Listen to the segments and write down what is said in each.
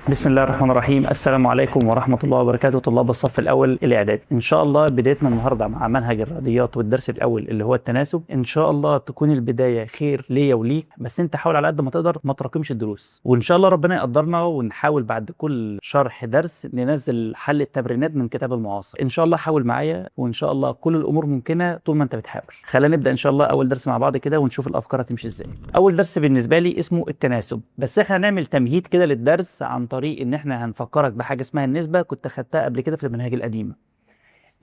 بسم الله الرحمن الرحيم. السلام عليكم ورحمة الله وبركاته، طلاب الصف الأول الإعدادي. إن شاء الله بدايتنا النهاردة مع منهج الرياضيات والدرس الأول اللي هو التناسب. إن شاء الله تكون البداية خير ليا وليك، بس أنت حاول على قد ما تقدر ما تراكمش الدروس، وإن شاء الله ربنا يقدرنا ونحاول بعد كل شرح درس ننزل حل التمرينات من كتاب المعاصر. إن شاء الله حاول معايا، وإن شاء الله كل الأمور ممكنة طول ما أنت بتحاول. خلينا نبدأ إن شاء الله أول درس مع بعض كده ونشوف الأفكار هتمشي إزاي. أول درس بالنسبة لي اسمه التناسب، بس إحنا هنعمل تمهيد كده للدرس عن طريق إن إحنا هنفكرك بحاجه اسمها النسبه، كنت خدتها قبل كده في المناهج القديمه.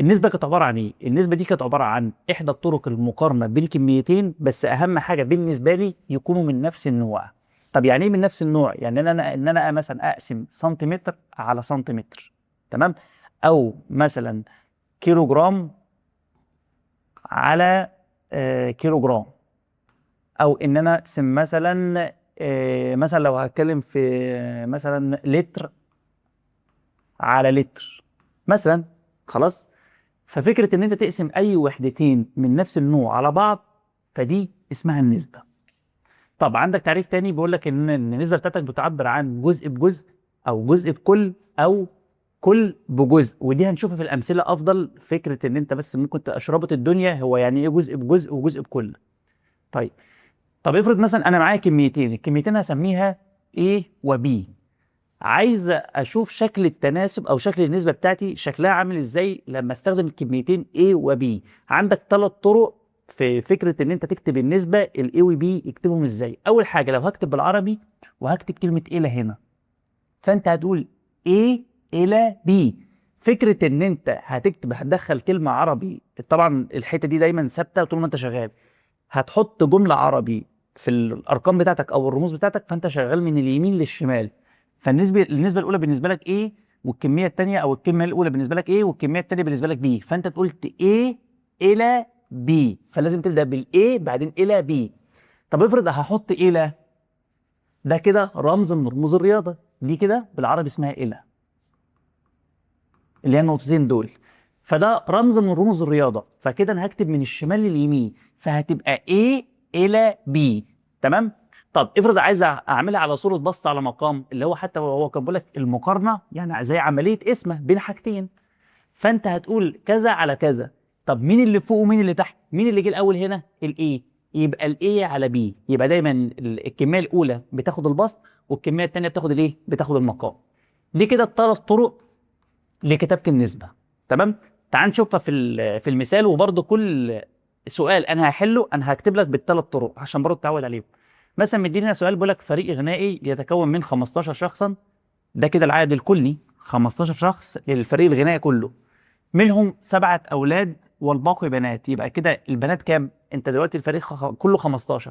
النسبه كانت عباره عن ايه؟ النسبه دي كانت عباره عن احدى الطرق المقارنه بين كميتين، بس اهم حاجه بالنسبه لي يكونوا من نفس النوع. طب يعني ايه من نفس النوع؟ يعني ان انا مثلا اقسم سنتيمتر على سنتيمتر، تمام؟ او مثلا كيلو جرام على كيلو جرام، او ان انا اقسم مثلا مثلا لو هتكلم في مثلا لتر على لتر مثلا. خلاص. ففكره ان انت تقسم اي وحدتين من نفس النوع على بعض، فدي اسمها النسبه. طب عندك تعريف تاني بيقول لك ان النسبه بتاعتك بتعبر عن جزء بجزء، او جزء بكل، او كل بجزء. ودي هنشوفها في الامثله افضل. فكره ان انت بس ممكن تشربط الدنيا، هو يعني ايه جزء بجزء وجزء بكل. طيب. طب افرض مثلا انا معايا كميتين، الكميتين هسميها A و B. عايز اشوف شكل التناسب او شكل النسبه بتاعتي شكلها عامل ازاي لما استخدم الكميتين A و B. عندك 3 طرق في فكره ان انت تكتب النسبه ال A و B. اكتبهم ازاي؟ اول حاجه لو هكتب بالعربي وهكتب كلمه الى هنا، فانت هتقول A الى B. فكره ان انت هتدخل كلمه عربي، طبعا الحته دي دايما ثابته طول ما انت شغال. هتحط جمله عربي في الارقام بتاعتك او الرموز بتاعتك، فانت شغال من اليمين للشمال. النسبه الاولى بالنسبه لك ايه، والكميه الثانيه او الكلمه الاولى بالنسبه لك ايه، والكميه الثانيه بالنسبه لك بي. فانت قلت A الى B، فلازم تبدا بالاي بعدين الى B. طب افرض هحط الى، ده كده رمز من رموز الرياضه دي، كده بالعربي اسمها الى، اللي هي النقطتين دول. فده رمز من رموز الرياضه، فكده انا هكتب من الشمال لليمين، فهتبقى A الى B. تمام. طب افرض عايز اعملها على صوره بسط على مقام، اللي هو حتى هو كان بيقول لك المقارنه يعني زي عمليه قسمه بين حاجتين، فانت هتقول كذا على كذا. طب مين اللي فوق ومين اللي تحت؟ مين اللي جه الاول هنا؟ الاي، يبقى الاي على بي. يبقى دايما الكميه الاولى بتاخد البسط، والكميه الثانيه بتاخد الايه؟ بتاخد المقام. دي كده ال3 طرق لكتابه النسبه. تمام. تعال نشوفها في المثال. وبرده كل سؤال انا هحله انا هكتب لك بال3 طرق عشان برضه تتعود عليهم. مثلا مدينا سؤال بيقول لك فريق غنائي يتكون من 15 شخصا، ده كده العدد الكلي 15 شخص للفريق الغنائي كله، منهم 7 أولاد والباقي بنات. يبقى كده البنات كام؟ انت دلوقتي الفريق كله 15،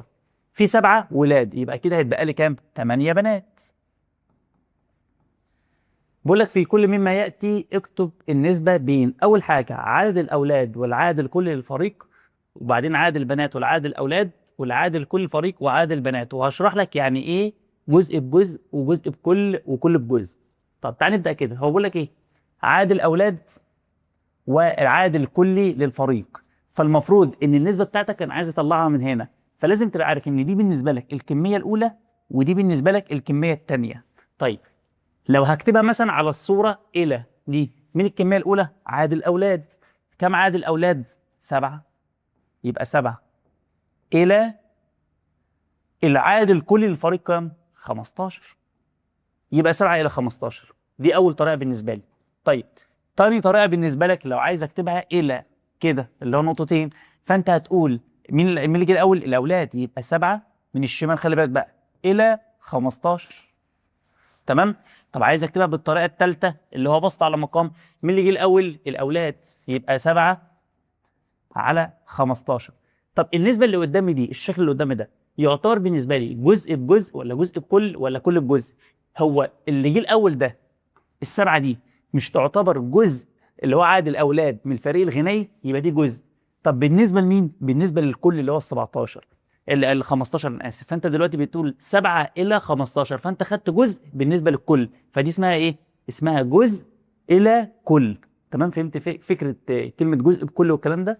في 7 ولاد، يبقى كده هيتبقى لي كام؟ 8 بنات. بقول لك في كل مما ياتي اكتب النسبه بين اول حاجه عدد الاولاد والعدد الكلي للفريق، وبعدين عدد البنات والعدد الاولاد والعدد الكلي للفريق وعدد البنات، وهشرح لك يعني ايه جزء بجزء وجزء بكل وكل بجزء. طب تعال نبدا كده. هو بيقول لك ايه؟ عدد الاولاد والعدد الكلي للفريق. فالمفروض ان النسبه بتاعتك انا عايز اطلعها من هنا، فلازم تبقى عارف ان دي بالنسبه لك الكميه الاولى ودي بالنسبه لك الكميه الثانيه. طيب لو هكتبها مثلا على الصورة إلى دي، من الكمية الأولى عدد الأولاد. كم عدد الأولاد؟ 7. يبقى 7 إلى العدد الكلي للفريق كام؟ 15. يبقى 7 إلى 15. دي أول طريقة بالنسبة لي. طيب تاني طريقة بالنسبة لك لو عايز أكتبها إلى كده اللي هو نقطتين، فأنت هتقول مين اللي جه الأول؟ الأولاد. يبقى 7 من الشمال، خلي بالك بقى، إلى 15. تمام. طب عايز اكتبها بالطريقه الثالثه اللي هو بسط على مقام، مين اللي جه الاول؟ الاولاد. يبقى 7 على 15. طب النسبه اللي قدامي دي، الشكل اللي قدامي ده، يعتبر بالنسبه لي جزء بجزء ولا جزء بكل ولا كل بجزء؟ هو اللي جه الاول ده، ال7 دي مش تعتبر جزء اللي هو عدد الاولاد من الفريق الغنائي؟ يبقى دي جزء. طب بالنسبه لمين؟ بالنسبه للكل اللي هو ال17، ال 15 انا اسف. فانت دلوقتي بتقول 7 الى 15، فانت خدت جزء بالنسبه للكل، فدي اسمها ايه؟ اسمها جزء الى كل. تمام. فهمت فكره كلمه جزء بكل والكلام ده؟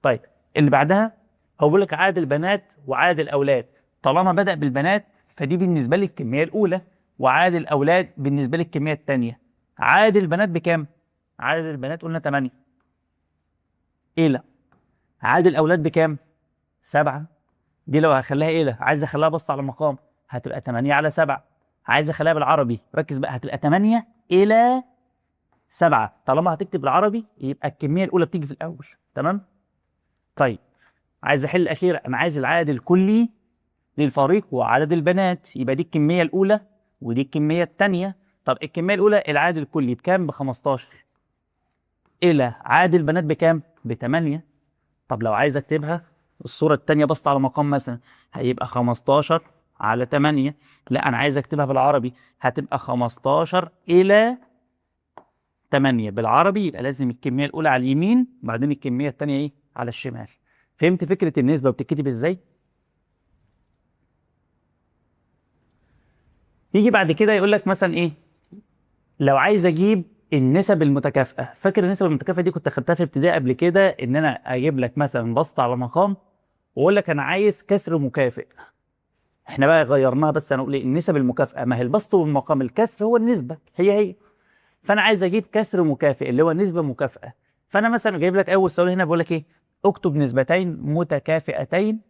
طيب اللي بعدها هو بيقول لك عدد البنات وعدد الاولاد. طالما بدأ بالبنات فدي بالنسبه لي الكميه الاولى، وعدد الاولاد بالنسبه لي الكميه الثانيه. عدد البنات بكام؟ عدد البنات قلنا 8 الى عدد الاولاد بكام؟ 7. دي لو هخليها الى عايز اخليها بسط على مقام هتبقى 8 على 7. عايز اخليها بالعربي ركز بقى هتبقى 8 الى 7. طالما هتكتب بالعربي يبقى الكميه الاولى بتيجي في الاول. تمام. طيب عايز احل الاخيره، انا عايز العدد الكلي للفريق وعدد البنات، يبقى دي الكميه الاولى ودي الكميه الثانيه. طب الكميه الاولى العدد الكلي بكام؟ ب 15 الى عدد البنات بكام؟ ب 8. طب لو عايز اكتبها الصوره الثانيه بسط على مقام مثلا هيبقى 15 على 8. لا انا عايز اكتبها بالعربي هتبقى 15 الى 8 بالعربي، يبقى لازم الكميه الاولى على اليمين بعدين الكميه الثانيه ايه؟ على الشمال. فهمت فكره النسبه وبتتكتب ازاي؟ يجي بعد كده يقول لك مثلا ايه؟ لو عايز اجيب النسب المتكافئه. فاكر النسب المتكافئه دي كنت خدتها في ابتدائي قبل كده، ان انا اجيب لك مثلا بسط على مقام واقول لك انا عايز كسر مكافئ. احنا بقى غيرناها بس هنقول ايه؟ النسب المكافئه. ما هي البسط والمقام الكسر هو النسبه هي. فانا عايز اجيب كسر مكافئ اللي هو نسبه مكافئه. فانا مثلا جايب لك اول سؤال هنا بقول لك ايه؟ اكتب نسبتين متكافئتين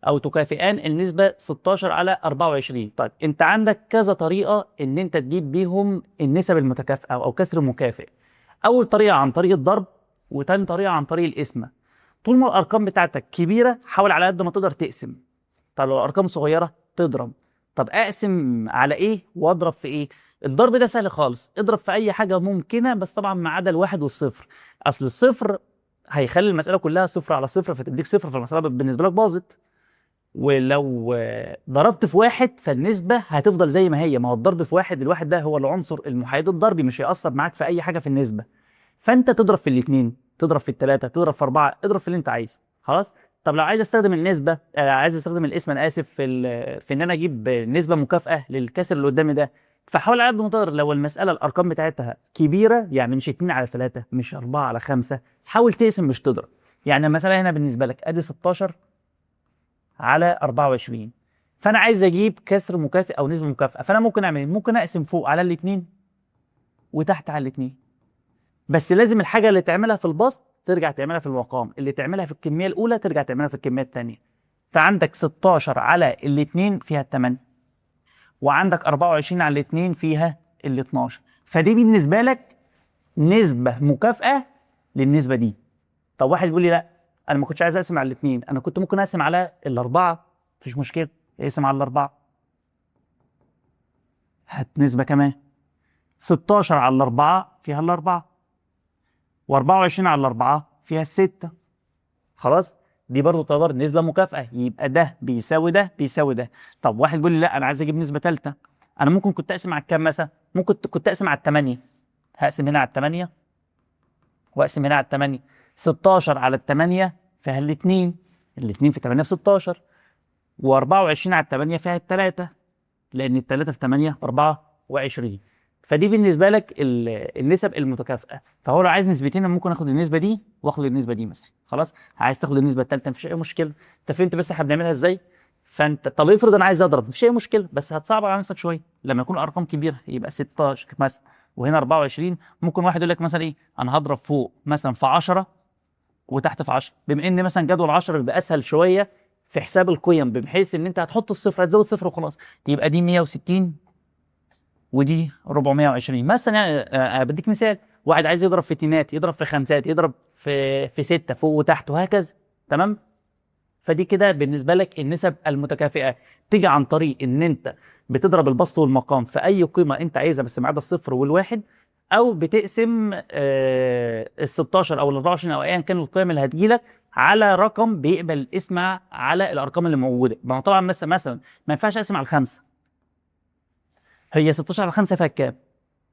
او تكافئان النسبه 16 على 24. طيب انت عندك كذا طريقه ان انت تجيب بيهم النسب المتكافئه او كسر مكافئ. اول طريقه عن طريق الضرب، وتاني طريقه عن طريق القسمه. طول ما الارقام بتاعتك كبيره حاول على قد ما تقدر تقسم. طب لو الارقام صغيره تضرب. طب اقسم على ايه واضرب في ايه؟ الضرب ده سهل خالص، اضرب في اي حاجه ممكنه بس طبعا ما عدا الواحد والصفر. اصل الصفر هيخلي المساله كلها صفر على صفر فتديك صفر، فالمساله بالنسبه لك باظت. ولو ضربت في واحد فالنسبه هتفضل زي ما هي، ما هو الضرب في واحد، الواحد ده هو العنصر المحايد الضربي مش هيأثر معاك في اي حاجه في النسبه. فانت تضرب في الاثنين، تضرب في الثلاثه، تضرب في اربعه، اضرب في اللي انت عايزه. خلاص. طب لو عايز استخدم النسبه عايز استخدم الاسم انا اسف في ان انا اجيب نسبه مكافاه للكسر اللي قدامي ده، فحاول على قد ما تقدر لو المساله الارقام بتاعتها كبيره يعني مش 2 على 3 مش 4 على 5 حاول تقسم مش تضرب. يعني المساله هنا بالنسبه لك ادي 16 على 24، فانا عايز اجيب كسر مكافئ او نسبه مكافئه، فانا ممكن اعمل ايه؟ ممكن اقسم فوق على الاثنين وتحت على الاثنين. بس لازم الحاجه اللي تعملها في البسط ترجع تعملها في المقام، اللي تعملها في الكميه الاولى ترجع تعملها في الكميه الثانيه. فعندك 16 على الاثنين فيها 8، وعندك 24 على الاثنين فيها ال 12، فدي بالنسبه لك نسبه مكافاه للنسبه دي. طب واحد يقول لي لا انا ما كنتش عايز اقسم على الاثنين، انا كنت ممكن اقسم على الاربعه. مفيش مشكله، اقسم على الاربعه هات نسبه كمان. 16 على الاربعه فيها الاربعه، و24 على الاربعه فيها السته. خلاص. دي برضه تعتبر نسبه مكافاه، يبقى ده بيساوي ده بيساوي ده. طب واحد بيقول لي لا انا عايز اجيب نسبه ثالثه، انا ممكن كنت اقسم على الكام مثلا؟ ممكن كنت اقسم على الثمانيه. هقسم هنا على الثمانيه واقسم هنا على الثمانيه. 16 على الثمانيه فيها الاثنين، الاثنين في 8 في 16، و24 على الثمانيه فيها الثلاثه لان الثلاثه في 8 24. فدي بالنسبه لك النسب المتكافئه. فهو لو عايز نسبتين أنا ممكن اخد النسبه دي واخد النسبه دي مثلا. خلاص. عايز تاخد النسبه الثالثه مفيش اي مشكله. انت فهمت بس احنا بنعملها ازاي؟ فانت طب افرض انا عايز اضرب مفيش اي مشكله، بس هتصعب على نفسك شويه لما يكون ارقام كبيره. يبقى 16 مثلا وهنا 24. ممكن واحد يقول لك مثلا ايه؟ انا هضرب فوق مثلا في 10 وتحت في 10، بما ان مثلا جدول 10 بيبقى اسهل شويه في حساب القيم، بحيث ان انت هتحط الصفر هتزود صفر وخلاص. يبقى دي 160 ودي 420 مثلا. يعني بديك مثال، واحد عايز يضرب في تينات، يضرب في خمسات، يضرب في ستة فوق وتحت وهكذا. تمام. فدي كده بالنسبه لك النسب المتكافئه. تيجي عن طريق ان انت بتضرب البسط والمقام في اي قيمه انت عايزها بس ما عدا الصفر والواحد، او بتقسم ال 16 او ال 24 او ايا كان القيم اللي هتجيلك على رقم بيقبل القسمه على الارقام اللي موجوده. ما هو طبعا مثلا ما ينفعش اقسم على الخمسه، هي 16 على 5 فيها كام؟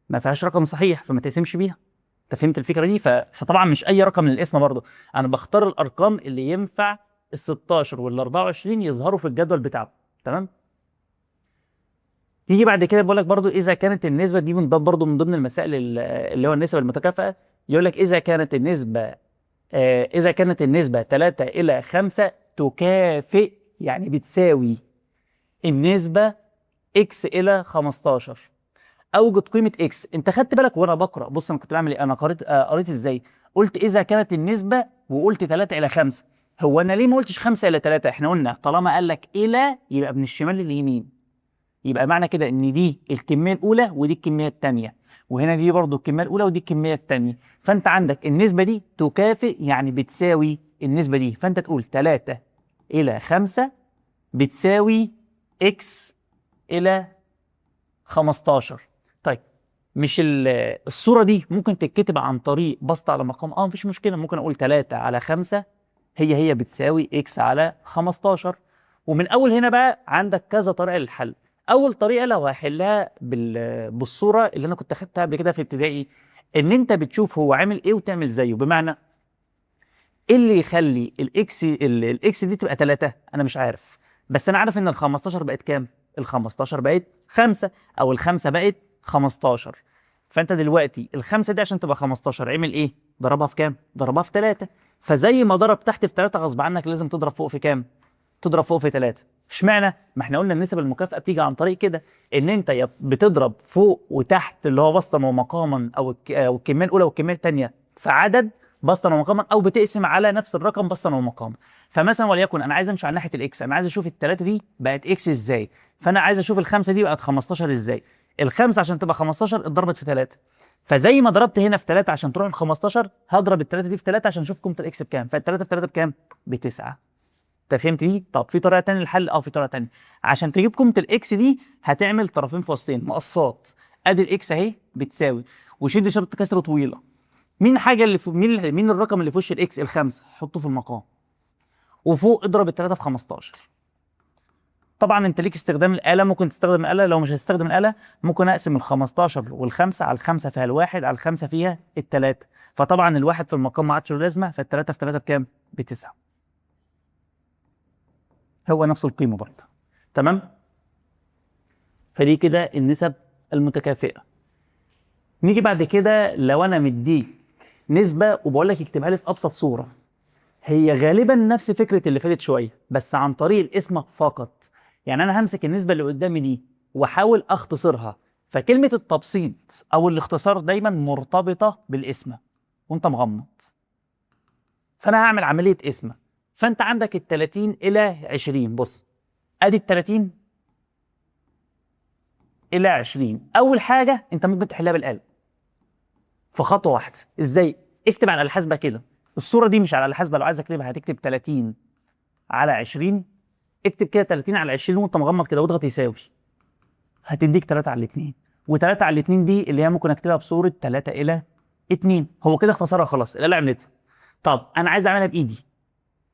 ما فيهاش رقم صحيح فما تقسمش بيها. انت فهمت الفكره دي؟ فطبعا مش اي رقم للقسمه برضه، انا بختار الارقام اللي ينفع ال 16 وال 24 يظهروا في الجدول بتاعه. تمام. يجي بعد كده بيقول لك برضه اذا كانت النسبه دي من ضمن برضه من ضمن المسائل اللي هو النسب المتكافئه. يقول لك اذا كانت النسبه اذا كانت النسبه 3 الى 5 تكافئ، يعني بتساوي النسبه اكس الى 15. اوجد قيمه اكس. انت خدت بالك وانا بقرا؟ بص انا كنت بعمل ايه، انا قريت ازاي؟ قلت اذا كانت النسبه، وقلت 3 الى 5. هو انا ليه ما قلتش 5 الى 3؟ احنا قلنا طالما قال لك الى يبقى من الشمال لليمين، يبقى معنى كده ان دي الكميه الاولى ودي الكميه الثانيه، وهنا دي برضو الكميه الاولى ودي الكميه الثانيه. فانت عندك النسبه دي تكافئ، يعني بتساوي النسبه دي، فانت تقول 3 الى 5 بتساوي اكس الى 15. طيب مش الصوره دي ممكن تتكتب عن طريق بسط على مقام؟ مفيش مشكله، ممكن اقول 3 على 5 هي بتساوي اكس على 15. ومن اول هنا بقى عندك كذا طريقه للحل. اول طريقه لو هحلها بالصوره اللي انا كنت خدتها قبل كده في ابتدائي، ان انت بتشوف هو عامل ايه وتعمل زيه. بمعنى ايه اللي يخلي الاكس دي تبقى 3؟ انا مش عارف، بس انا عارف ان ال 15 بقت كام؟ ال 15 بقت 5، او الخمسه بقت 15. فانت دلوقتي الخمسه دي عشان تبقى 15 عمل ايه؟ ضربها في كام؟ ضربها في 3. فزي ما ضرب تحت في 3 غصب عنك لازم تضرب فوق في كام؟ تضرب فوق في 3. اشمعنى؟ ما احنا قلنا النسب المكافئه بتيجي عن طريق كده، ان انت يا بتضرب فوق وتحت اللي هو بسطا ومقاما، او الكميه الاولى والكميه الثانيه في عدد بسطا ومقاما، او بتقسم على نفس الرقم بسطا ومقاما. فمثلا وليكن انا عايز امشي على ناحيه الاكس، انا عايز اشوف الثلاثه دي بقت اكس ازاي، فانا عايز اشوف الخمسه دي بقت 15 ازاي. الخمسه عشان تبقى 15 اتضربت في 3، فزي ما ضربت هنا في 3 عشان تروح ل 15 هضرب الثلاثه دي في 3 عشان اشوف قيمه الاكس بكام، فالثلاثه في 3 بكام؟ ب9. انت فهمت دي؟ طب في طريقه ثانيه للحل؟ في طريقه ثانيه. عشان تجيب قيمه الاكس دي هتعمل طرفين في وسطين مقصات. ادي الاكس اهي بتساوي، وشد شرط كسر طويله. مين حاجه اللي مين الرقم اللي في وش الاكس؟ الخمسه، حطه في المقام، وفوق اضرب الثلاثه في 15. طبعا انت ليك استخدام الاله، ممكن تستخدم الاله. لو مش هتستخدم الاله ممكن اقسم ال 15 والخمسه على الخمسه فيها الواحد، على الخمسه فيها الثلاثه، فطبعا الواحد في المقام ما عادش له لازمه، فالثلاثه في 3 بكام؟ ب9. هو نفس القيمه برضه. تمام؟ فدي كده النسب المتكافئه. نيجي بعد كده لو انا مديك نسبه وبقول لك اكتبها لي في ابسط صوره، هي غالبا نفس فكره اللي فاتت شويه بس عن طريق الاسم فقط. يعني انا همسك النسبه اللي قدامي دي واحاول اختصرها، فكلمه التبسيط او الاختصار دايما مرتبطه بالاسم وانت مغمض. فانا هعمل عمليه اسم. فانت عندك ال 30 الى 20. بص ادي ال 30 الى 20. اول حاجه انت ممكن تحلها بالقلم في خطوه واحده. ازاي؟ اكتب على الحاسبه كده. الصوره دي مش على الحاسبه، لو عايز اكتبها هتكتب 30 على 20. اكتب كده 30 على 20 وانت مغمض كده واضغط يساوي، هتديك 3 على 2. و3 على 2 دي اللي هي ممكن اكتبها بصوره 3 الى 2. هو كده اختصرها خلاص، الاله عملتها. طب انا عايز اعملها بايدي،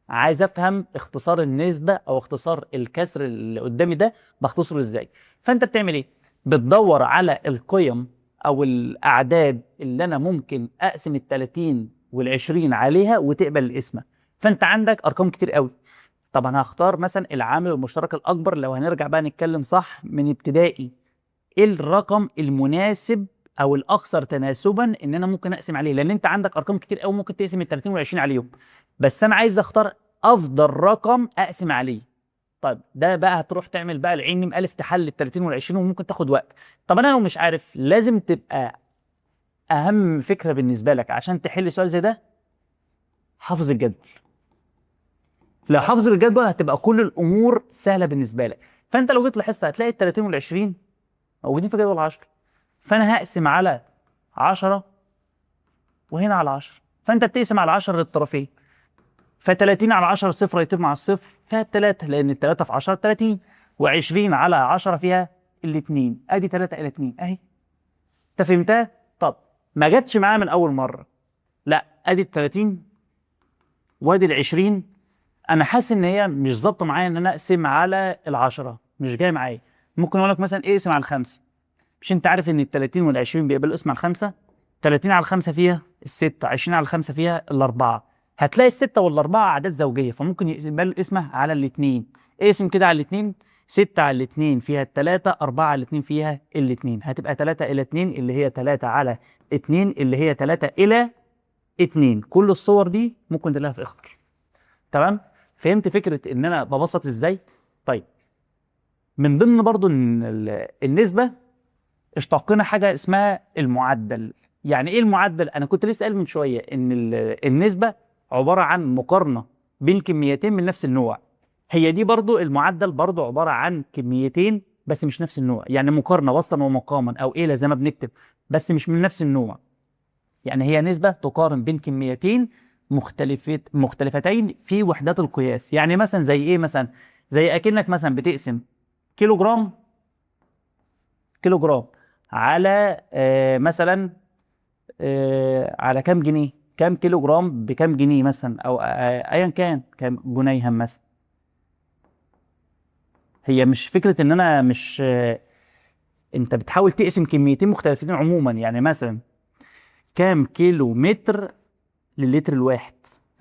عايز افهم اختصار النسبه او اختصار الكسر اللي قدامي ده بختصره ازاي. فانت بتعمل ايه؟ بتدور على القيم او الاعداد اللي انا ممكن اقسم ال 30 وال 20 عليها وتقبل القسمه. فانت عندك ارقام كتير قوي. طبعا هختار مثلا العامل المشترك الاكبر. لو هنرجع بقى نتكلم صح من ابتدائي، ايه الرقم المناسب او الاكثر تناسبا ان انا ممكن اقسم عليه؟ لان انت عندك ارقام كتير قوي ممكن تقسم ال 30 وال 20 عليهم، بس انا عايز اختار افضل رقم اقسم عليه. طيب ده بقى هتروح تعمل بقى العين م الف تحل ال 30 وال 20 وممكن تاخد وقت. طب انا لو مش عارف، لازم تبقى اهم فكره بالنسبه لك عشان تحل سؤال زي ده حافظ الجدول. لو حافظ الجدول هتبقى كل الامور سهله بالنسبه لك. فانت لو جيت لاحظت هتلاقي ال 30 وال 20 موجودين في جدول 10، فانا هقسم على 10 وهنا على 10، فانت بتقسم على 10 للطرفين، ف30 على 10 صفر يتم مع الصفر فيها الثلاثه، لان الثلاثه في 10 30، و20 على 10 فيها الاثنين، ادي 3 الى 2 اهي. انت فهمتها؟ طب ما جاتش معايا من اول مره، لا ادي ال 30 وادي ال 20، انا حاسس ان هي مش ظابطه معايا ان انا اقسم على ال10، مش جاي معايا. ممكن اقول لك مثلا اقسم على الخمسه. مش انت عارف ان ال 30 وال 20 بيقبلوا اسم على الخمسه؟ 30 على الخمسه فيها السته، 20 على الخمسه فيها الاربعه. هتلاقي السته والاربعه اعداد زوجيه فممكن يقبلوا اسمها على الاثنين. اقسم كده على الاثنين، 6 على الاثنين فيها الثلاثه، 4 على الاثنين فيها الاثنين، هتبقى 3 الى 2 اللي هي 3 على 2 اللي هي 3 الى 2. كل الصور دي ممكن تلاقيها في اختر. تمام؟ فهمت فكره ان انا ببسط ازاي؟ طيب من ضمن برضو النسبه اشتقنا حاجه اسمها المعدل. يعني ايه المعدل؟ انا كنت لسه قايل من شويه ان النسبه عباره عن مقارنه بين كميتين من نفس النوع. هي دي برضو المعدل برضو عباره عن كميتين بس مش نفس النوع، يعني مقارنه وسطا ومقاما او ايه زي ما بنكتب، بس مش من نفس النوع. يعني هي نسبه تقارن بين كميتين مختلفتين في وحدات القياس. يعني مثلا زي ايه؟ مثلا زي اكنك مثلا بتقسم كيلو جرام على مثلا على كام جنيه، كام كيلو جرام بكام جنيه مثلا، او ايا كان كام جنيها مثلا. هي مش فكره ان انا مش انت بتحاول تقسم كميتين مختلفتين عموما. يعني مثلا كام كيلو متر للتر الواحد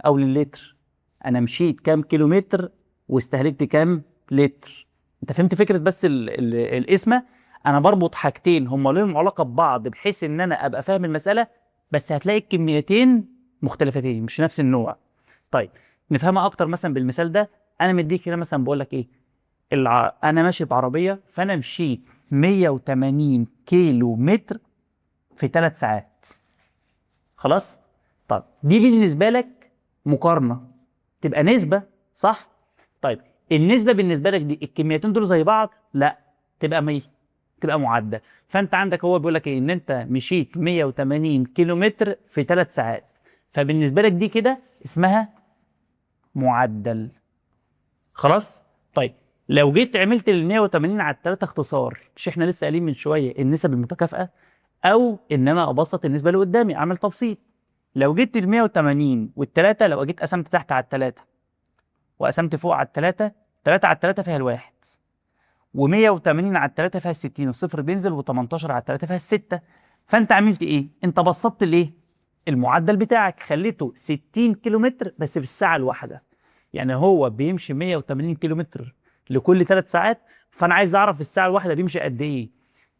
او للتر، انا مشيت كام كيلو متر واستهلكت كام لتر. انت فهمت فكره؟ بس القسمه انا بربط حاجتين هما لهم علاقه ببعض بحيث ان انا ابقى فاهم المساله، بس هتلاقي الكميتين مختلفتين مش نفس النوع. طيب نفهمها اكتر مثلا بالمثال ده. انا مديك هنا مثلا بقول لك ايه، انا ماشي بعربيه فانا مشيت 180 كيلو متر في 3 ساعات. خلاص؟ طب دي بالنسبه لك مقارنه، تبقى نسبه، صح؟ طيب النسبه بالنسبه لك دي الكميتين دول زي بعض؟ لا، تبقى 100، تبقى معدل. فانت عندك هو بيقول لك ايه، ان انت مشيت 180 كيلو متر في 3 ساعات، فبالنسبه لك دي كده اسمها معدل. خلاص؟ طيب لو جيت عملت ال 180 على 3 اختصار، مش احنا لسه قايلين من شويه النسب المتكافئه؟ او ان انا ابسط النسبه اللي قدامي اعمل تبسيط. لو جيت ال 180 والثلاثه، لو جيت قسمت تحت على الثلاثه وقسمت فوق على الثلاثه، 3 على الثلاثه فيها الواحد، و180 على الثلاثه فيها 60، الصفر بينزل، و18 على الثلاثه فيها السته. فانت عملت ايه؟ انت بسطت الايه؟ المعدل بتاعك، خليته 60 كيلو متر بس في الساعه الواحده. يعني هو بيمشي 180 كيلو متر لكل 3 ساعات، فانا عايز اعرف الساعه الواحده بيمشي قد ايه.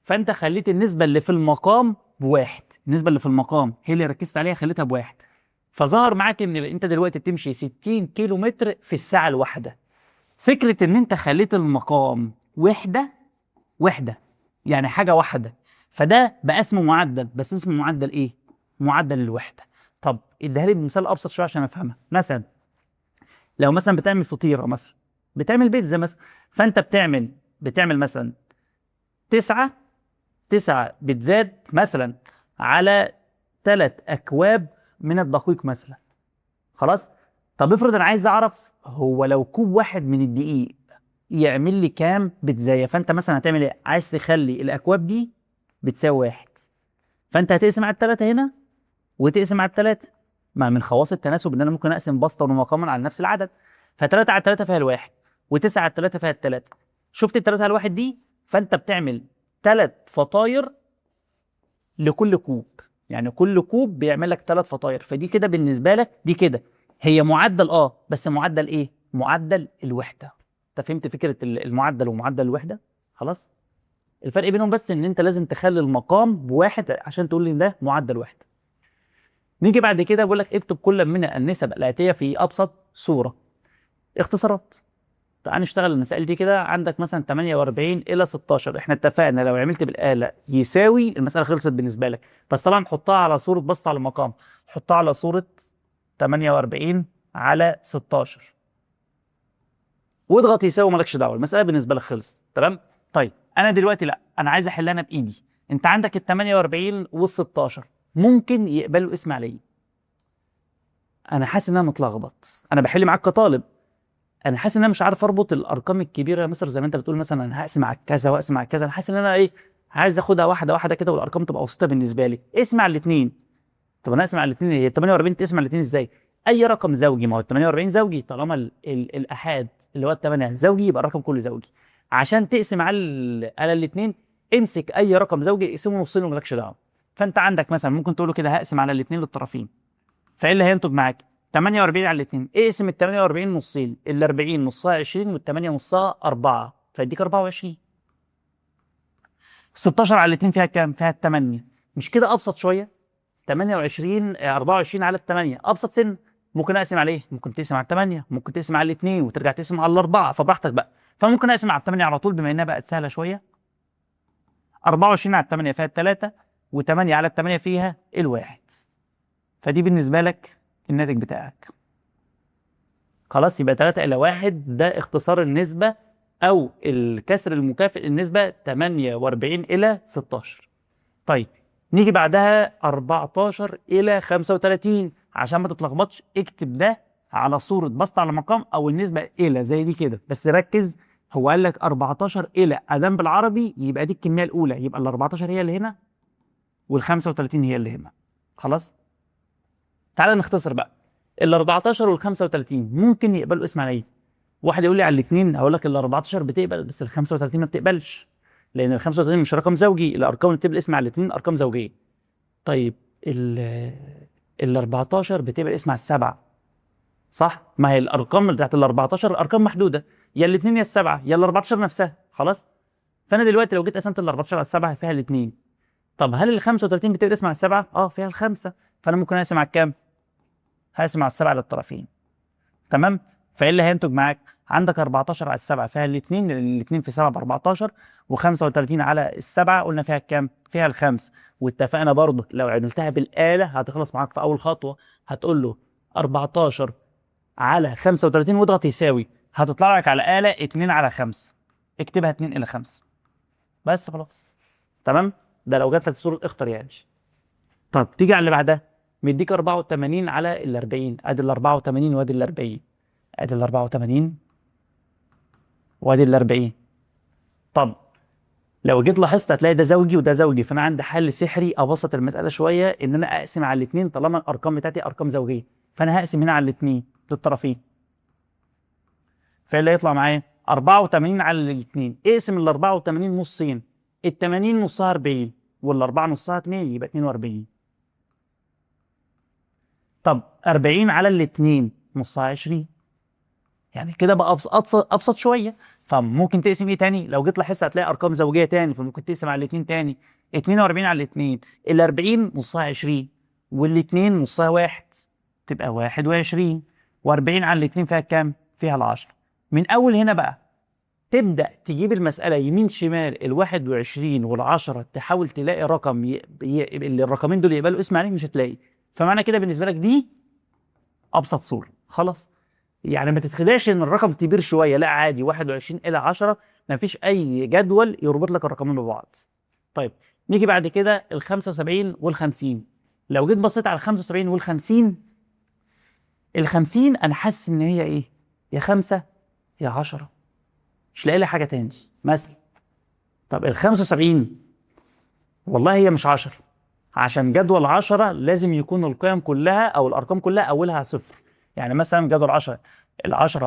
فانت خليت النسبه اللي في المقام بواحد، النسبه اللي في المقام هي اللي ركزت عليها خليتها بواحد، فظهر معاك ان انت دلوقتي بتمشي 60 كيلو متر في الساعه الواحده. فكره ان انت خليت المقام وحده يعني حاجه واحده، فده بقى اسمه معدل. بس اسمه معدل ايه؟ معدل الوحده. طب اديها لي بمثال ابسط شويه عشان افهمها. مثلا لو مثلا بتعمل فطيره، مثلا بتعمل بيتزا مثلا، فانت بتعمل مثلا 9 بيتزات مثلا على 3 اكواب من الدقيق مثلا. خلاص؟ طب افرض انا عايز اعرف هو لو كوب واحد من الدقيق يعمل لي كام بيتزايه، فانت مثلا هتعمل ايه؟ عايز تخلي الاكواب دي بتساوي واحد، فانت هتقسم على الثلاثه هنا وتقسم على الثلاثه. ما من خواص التناسب ان انا ممكن اقسم بسطا ومقاما على نفس العدد. ف3 على 3 فيها الواحد، و9 على 3 فيها الثلاثه. شفت الثلاثه على الواحد دي؟ فانت بتعمل 3 فطاير لكل كوب، يعني كل كوب بيعمل لك 3 فطاير. فدي كده بالنسبه لك دي كده هي معدل، بس معدل ايه؟ معدل الوحده. انت فهمت فكره المعدل ومعدل الوحده؟ خلاص؟ الفرق بينهم بس ان انت لازم تخلي المقام بواحد عشان تقول لي ده معدل وحده. نيجي بعد كده بقول لك اكتب كل من النسب الاتيه في ابسط صوره. اختصارات. تعال نشتغل المسائل دي كده. عندك مثلا 48 الى 16، احنا اتفقنا لو عملت بالاله يساوي المساله خلصت بالنسبه لك. بس طبعا حطها على صوره بسط على المقام، حطها على صوره 48 على 16 واضغط يساوي، مالكش دعوه، المساله بالنسبه لك خلصت. تمام؟ طيب انا دلوقتي لا، انا عايز احلها انا بايدي. انت عندك ال 48 وال 16 ممكن يقبلوا اسم عليه. انا حاسس ان انا متلخبط، انا بحل معاك كطالب، انا حاسس ان انا مش عارف اربط الارقام الكبيره مثلا زي ما انت بتقول، مثلا انا هقسم على كذا واقسم على كذا. انا حاسس ان انا عايز اخدها واحده واحده كده والارقام تبقى بسيطه بالنسبه لي. اسمع الاثنين. طب انا اقسم على الاثنين، هي 48 تقسم على الاثنين ازاي؟ اي رقم زوجي، ما هو ال 48 زوجي طالما الاحاد اللي هو ال8 زوجي يبقى الرقم كله زوجي. عشان تقسم على الاثنين امسك اي رقم زوجي اقسمه نصين ومالكش دعوه. فانت عندك مثلا ممكن تقول له كده هقسم على الاثنين للطرفين، فايه اللي هينتج معاك؟ 48 على الاثنين، اقسم ال 48 نصين، ال 40 نصها 20 وال 8 نصها 4 فيديك 24. 16 على الاثنين فيها كام؟ فيها 8. مش كده ابسط شويه؟ 28 24 على 8 ابسط سن. ممكن اقسم عليه، ممكن تقسم على 8، ممكن تقسم على الاثنين وترجع تقسم على الاربعه، فبراحتك بقى. فممكن اقسم على 8 على طول بما انها بقت سهله شويه. 24 على 8 فيها 3، و8 على 8 فيها الواحد. فدي بالنسبه لك الناتج بتاعك. خلاص، يبقى 3 إلى 1 ده اختصار النسبة أو الكسر المكافئ النسبة 48 إلى 16. طيب نيجي بعدها 14 إلى 35. عشان ما تتلخبطش اكتب ده على صورة بسط على مقام أو النسبة إلى زي دي كده، بس ركز. هو قال لك 14 إلى أدام بالعربي، يبقى دي الكمية الأولى، يبقى ال 14 هي اللي هنا وال 35 هي اللي هنا. خلاص، تعالى نختصر بقى. ال 14 وال 35 ممكن يقبلوا اسم على ايه؟ واحد يقول لي على الاثنين، هقول لك ال 14 بتقبل بس ال 35 ما بتقبلش، لان ال 35 مش رقم زوجي، الارقام اللي بتقبل اسم على الاثنين ارقام زوجيه. طيب ال 14 بتقبل اسم على السبعه، صح؟ ما هي الارقام بتاعت ال 14 ارقام محدوده، يا الاثنين يا السبعه يا ال 14 نفسها. خلاص، فانا دلوقتي لو جيت قسمت ال 14 على السبعه فيها الاثنين. طب هل ال 35 بتقبل اسم على السبعه؟ فيها الخمسه، فانا ممكن اقسم على الكام؟ هقسم على السبعه للطرفين. تمام؟ فايه اللي هينتج معاك؟ عندك 14 على السبعه فيها الاثنين، لان الاثنين في 7 ب 14، و35 على السبعه قلنا فيها كام؟ فيها الخمس. واتفقنا برضه لو عملتها بالاله هتخلص معاك في اول خطوه، هتقول له 14 على 35 واضغط يساوي، هتطلع لك على اله 2 على 5. اكتبها 2 الى 5 بس خلاص. تمام؟ ده لو جات لك صوره اختر يعني. طب تيجي على اللي بعدها، مديك 84 على ال 40. ادي ال 84 وادي ال 40، ادي ال 84 وادي ال 40. طب لو جيت لاحظت هتلاقي ده زوجي وده زوجي، فانا عندي حل سحري ابسط المساله شويه، ان انا اقسم على الاثنين طالما الارقام بتاعتي ارقام زوجيه، فانا هقسم هنا على الاثنين للطرفين. فاللي هيطلع معايا 84 على الاثنين. اقسم ال 84 نصين، ال 80 نصها 40 والاربعه نصها 2، يبقى 42. طب 40 على الاثنين نصها 20، يعني كده بقى ابسط شويه. فممكن تقسم ايه تاني؟ لو جيت لاحظت هتلاقي ارقام زوجيه تاني، فممكن تقسم على الاثنين تاني. 42 على الاثنين، ال 40 نصها 20 والاثنين نصها 1، تبقى 21. و40 على الاثنين فيها كام؟ فيها ال 10. من اول هنا بقى تبدا تجيب المساله يمين شمال، ال 21 وال 10 تحاول تلاقي رقم الرقمين دول يقبلوا اسم عليه، مش هتلاقي. فمعنى كده بالنسبه لك دي ابسط صوره. خلاص، يعني ما تتخدعش ان الرقم كبير شويه، لا عادي 21 الى 10 ما فيش اي جدول يربط لك الرقمين ببعض. طيب نيجي بعد كده ال 75 وال 50. لو جيت بصيت على ال 75 وال 50، ال 50 انا حاسس ان هي ايه؟ يا 5 يا 10، مش لاقي لها حاجه تاني مثلا. طب ال 75 والله هي مش 10، عشان جدول 10 لازم يكون القيم كلها او الارقام كلها اولها صفر. يعني مثلا جدول 10، ال10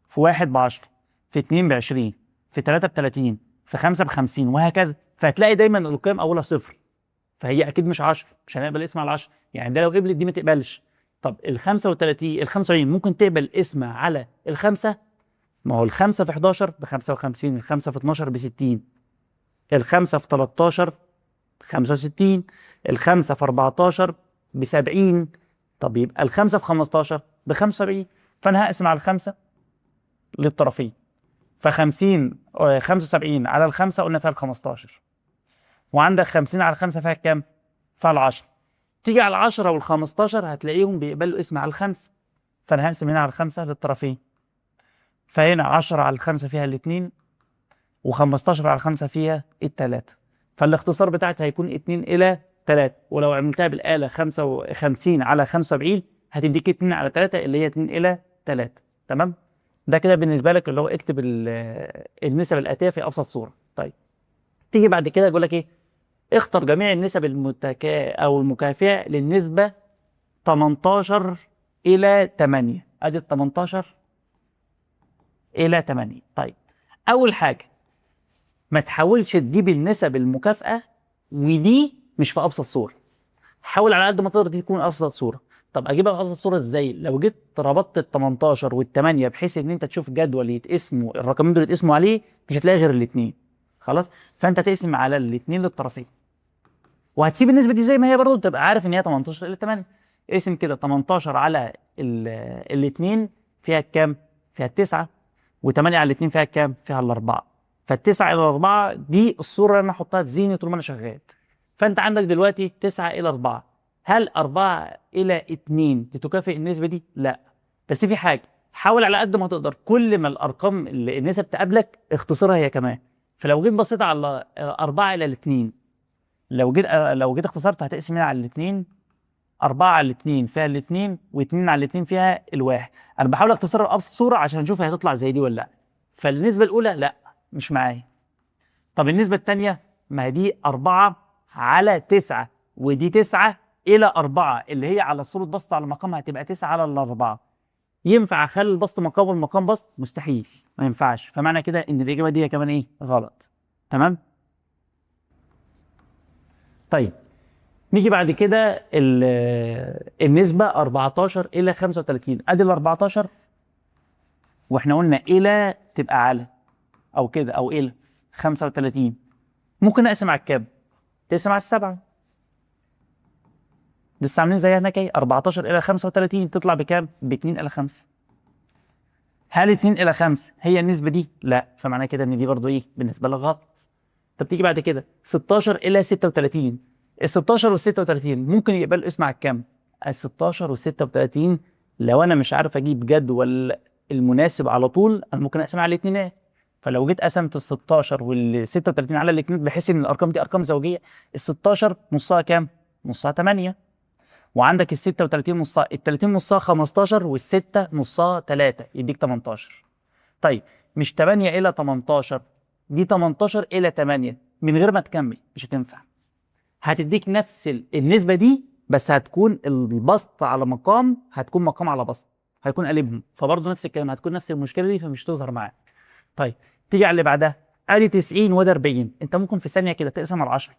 في 1 ب10، في 2 ب20، في 3 ب30، في 5 ب50 وهكذا. فهتلاقي دايما القيم اولها صفر، فهي اكيد مش 10، مش هنقبل اسم على 10. يعني ده لو قبلت دي ما تقبلش. طب ال 35 ال 75 ممكن تقبل اسم على الخمسه؟ ما هو الخمسه في 11 ب 55، الخمسه في 12 ب 60، الخمسه في 13 ب 65، الخمسه في 14 ب 70. طب يبقى الخمسه في 15 ب 75. فانا هقسم على الخمسه للطرفين، ف 50 75 على الخمسه قلنا فيها ال 15، وعندك 50 على الخمسه فيها كام؟ فيها ال 10. تيجي على ال 10 وال 15 هتلاقيهم بيقبلوا اسم على الخمسه، فانا هقسم هنا على الخمسه للطرفين. فهنا 10 على الخمسه فيها الاثنين، و15 على الخمسه فيها الثلاثه. فالاختصار بتاعتها هيكون 2 الى 3. ولو عملتها بالاله 55 على 75 هتديك 2 على 3 اللي هي 2 الى 3. تمام؟ ده كده بالنسبه لك اللي هو اكتب النسب الاتيه في ابسط صوره. طيب تيجي بعد كده يقول لك ايه؟ اختر جميع النسب او المكافئه للنسبه 18 الى 8. ادي ال 18 الى 8. طيب اول حاجه ما تحاولش تجيب النسب المكافئه ودي مش في ابسط صوره، حاول على قد ما تقدر دي تكون ابسط صوره. طب اجيبها بابسط صوره ازاي؟ لو جيت ربطت ال 18 وال 8 بحيث ان انت تشوف جدول يتقسموا الرقمين دول يتقسموا عليه، مش هتلاقي غير الاثنين. خلاص، فانت تقسم على الاثنين للطرفين، وهتسيب النسبه دي زي ما هي برضه، تبقى عارف ان هي 18 الى 8. اقسم كده 18 على الاثنين فيها كام؟ فيها 9، و8 على 2 فيها كام؟ فيها الاربعه. فالتسعة الى 4 دي الصوره اللي انا احطها في ذهني طول ما انا شغال. فانت عندك دلوقتي 9 الى 4. هل 4 الى 2 تكافئ النسبه دي؟ لا. بس في حاجه، حاول على قد ما تقدر كل ما الارقام اللي النسب تقابلك اختصرها هي كمان. فلو جيت بصيت على 4 الى 2، لو جيت اختصرت هتقسم هنا على الاثنين. 4 على الاثنين فيها الاثنين، و2 على الاثنين فيها الواحد. انا بحاول اختصرها بابسط صوره عشان اشوف هي هتطلع زي دي ولا لا. فالنسبه الاولى لا، مش معايا. طب النسبه الثانيه، ما هي دي 4 على 9، ودي 9 الى 4 اللي هي على صوره بسط على مقام هتبقى 9 على الاربعه. ينفع اخلي البسط مقام والمقام بسط؟ مستحيل، ما ينفعش. فمعنى كده ان الاجابه دي كمان ايه؟ غلط. تمام. طيب نيجي بعد كده النسبة 14 إلى 35. أدي ال 14 وإحنا قلنا إلى تبقى على أو كده أو إلى 35. ممكن أقسم على الكام؟ تقسم على السبعة. لسه عاملين زيها هناك أهي. 14 إلى 35 تطلع بكام؟ ب 2 إلى 5. هل 2 إلى 5 هي النسبة دي؟ لا. فمعنى كده إن دي برضو إيه؟ بالنسبة لك غلط. طب تيجي بعد كده 16 إلى 36. ال 16 وال 36 ممكن يقبلوا اسم على الكام؟ ال 16 وال 36 لو انا مش عارف اجيب جدول المناسب على طول انا ممكن اقسم على الاثنينات. فلو جيت قسمت ال 16 وال 36 على الاثنين بحيث ان الارقام دي ارقام زوجيه، ال 16 نصها كام؟ نصها 8. وعندك ال 36 نصها، ال 30 نصها 15، وال 6 نصها 3 يديك 18. طيب مش 8 الى 18، دي 18 الى 8 من غير ما تكمل مش هتنفع. هتديك نفس النسبة دي بس هتكون البسط على مقام، هتكون مقام على بسط، هيكون قلبهم. فبرضه نفس الكلام، هتكون نفس المشكلة دي فمش تظهر معاك. طيب تيجي على اللي بعدها، ادي 90 وده 40. انت ممكن في ثانية كده تقسم على 10.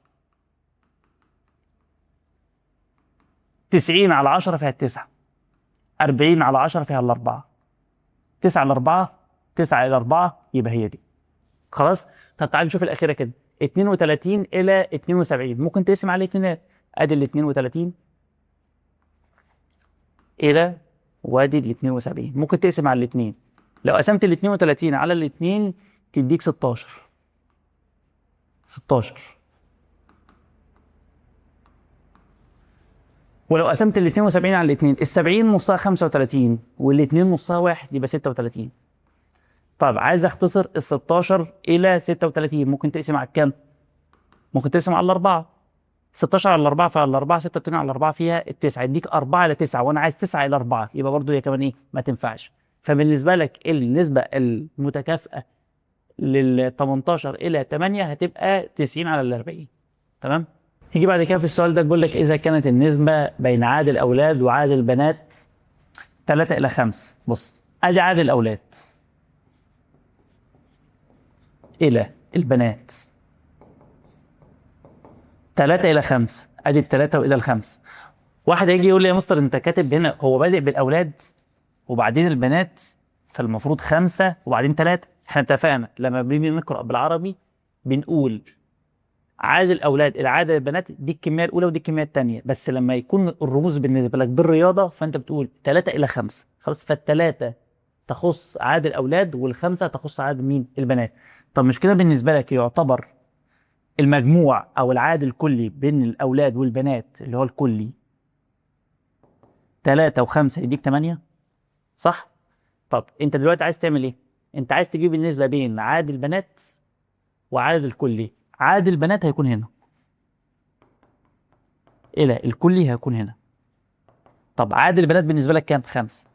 90 على 10 فيها التسعة. 40 على 10 فيها الأربعة. 9 على 4، 9 إلى 4 يبقى هي دي. خلاص. طب تعال نشوف الأخيرة كده، 32 إلى 72 ممكن تقسم على الاثنينات. ادي ال 32 الى وادي ال 72 ممكن تقسم على الاثنين. لو قسمت ال 32 على الاثنين تديك 16. 16. ولو قسمت ال 72 على الاثنين، ال 70 نصها 35 والاثنين نصها 1 يبقى 36. طب عايز اختصر ال 16 الى 36 ممكن تقسم على كام؟ ممكن تقسم على الاربعه. 16 على الاربعه فعلى الاربعه، 36 على الاربعه فيها التسعه يديك 4 على 9، وانا عايز 9 الى 4 يبقى برضه هي كمان ايه؟ ما تنفعش. فبالنسبه لك النسبه المتكافئه لل 18 الى 8 هتبقى 90 على ال 40. تمام؟ يجي بعد كده في السؤال ده بيقول لك اذا كانت النسبه بين عدد الاولاد وعدد البنات 3 الى 5. بص ادي عدد الاولاد الى البنات 3 الى 5. ادي ال3 والى ال5. واحد هيجي يقول لي يا مستر انت كاتب هنا هو بادئ بالاولاد وبعدين البنات، فالمفروض 5 وبعدين 3. احنا اتفقنا لما بنيجي نقرا بالعربي بنقول عدد الاولاد الى عدد البنات دي الكميه الاولى ودي الكميه الثانيه، بس لما يكون الرموز بالنسبه لك بالرياضه فانت بتقول 3 الى 5. خلاص. فال3 تخص عدد الاولاد وال5 تخص عدد مين؟ البنات. طب مش كده بالنسبه لك يعتبر المجموع او العدد الكلي بين الاولاد والبنات اللي هو الكلي 3 و5 يديك 8؟ صح؟ طب انت دلوقتي عايز تعمل ايه؟ انت عايز تجيب النسبه بين عدد البنات وعدد الكلي. عدد البنات هيكون هنا الى الكلي هيكون هنا. طب عدد البنات بالنسبه لك كام؟ 5.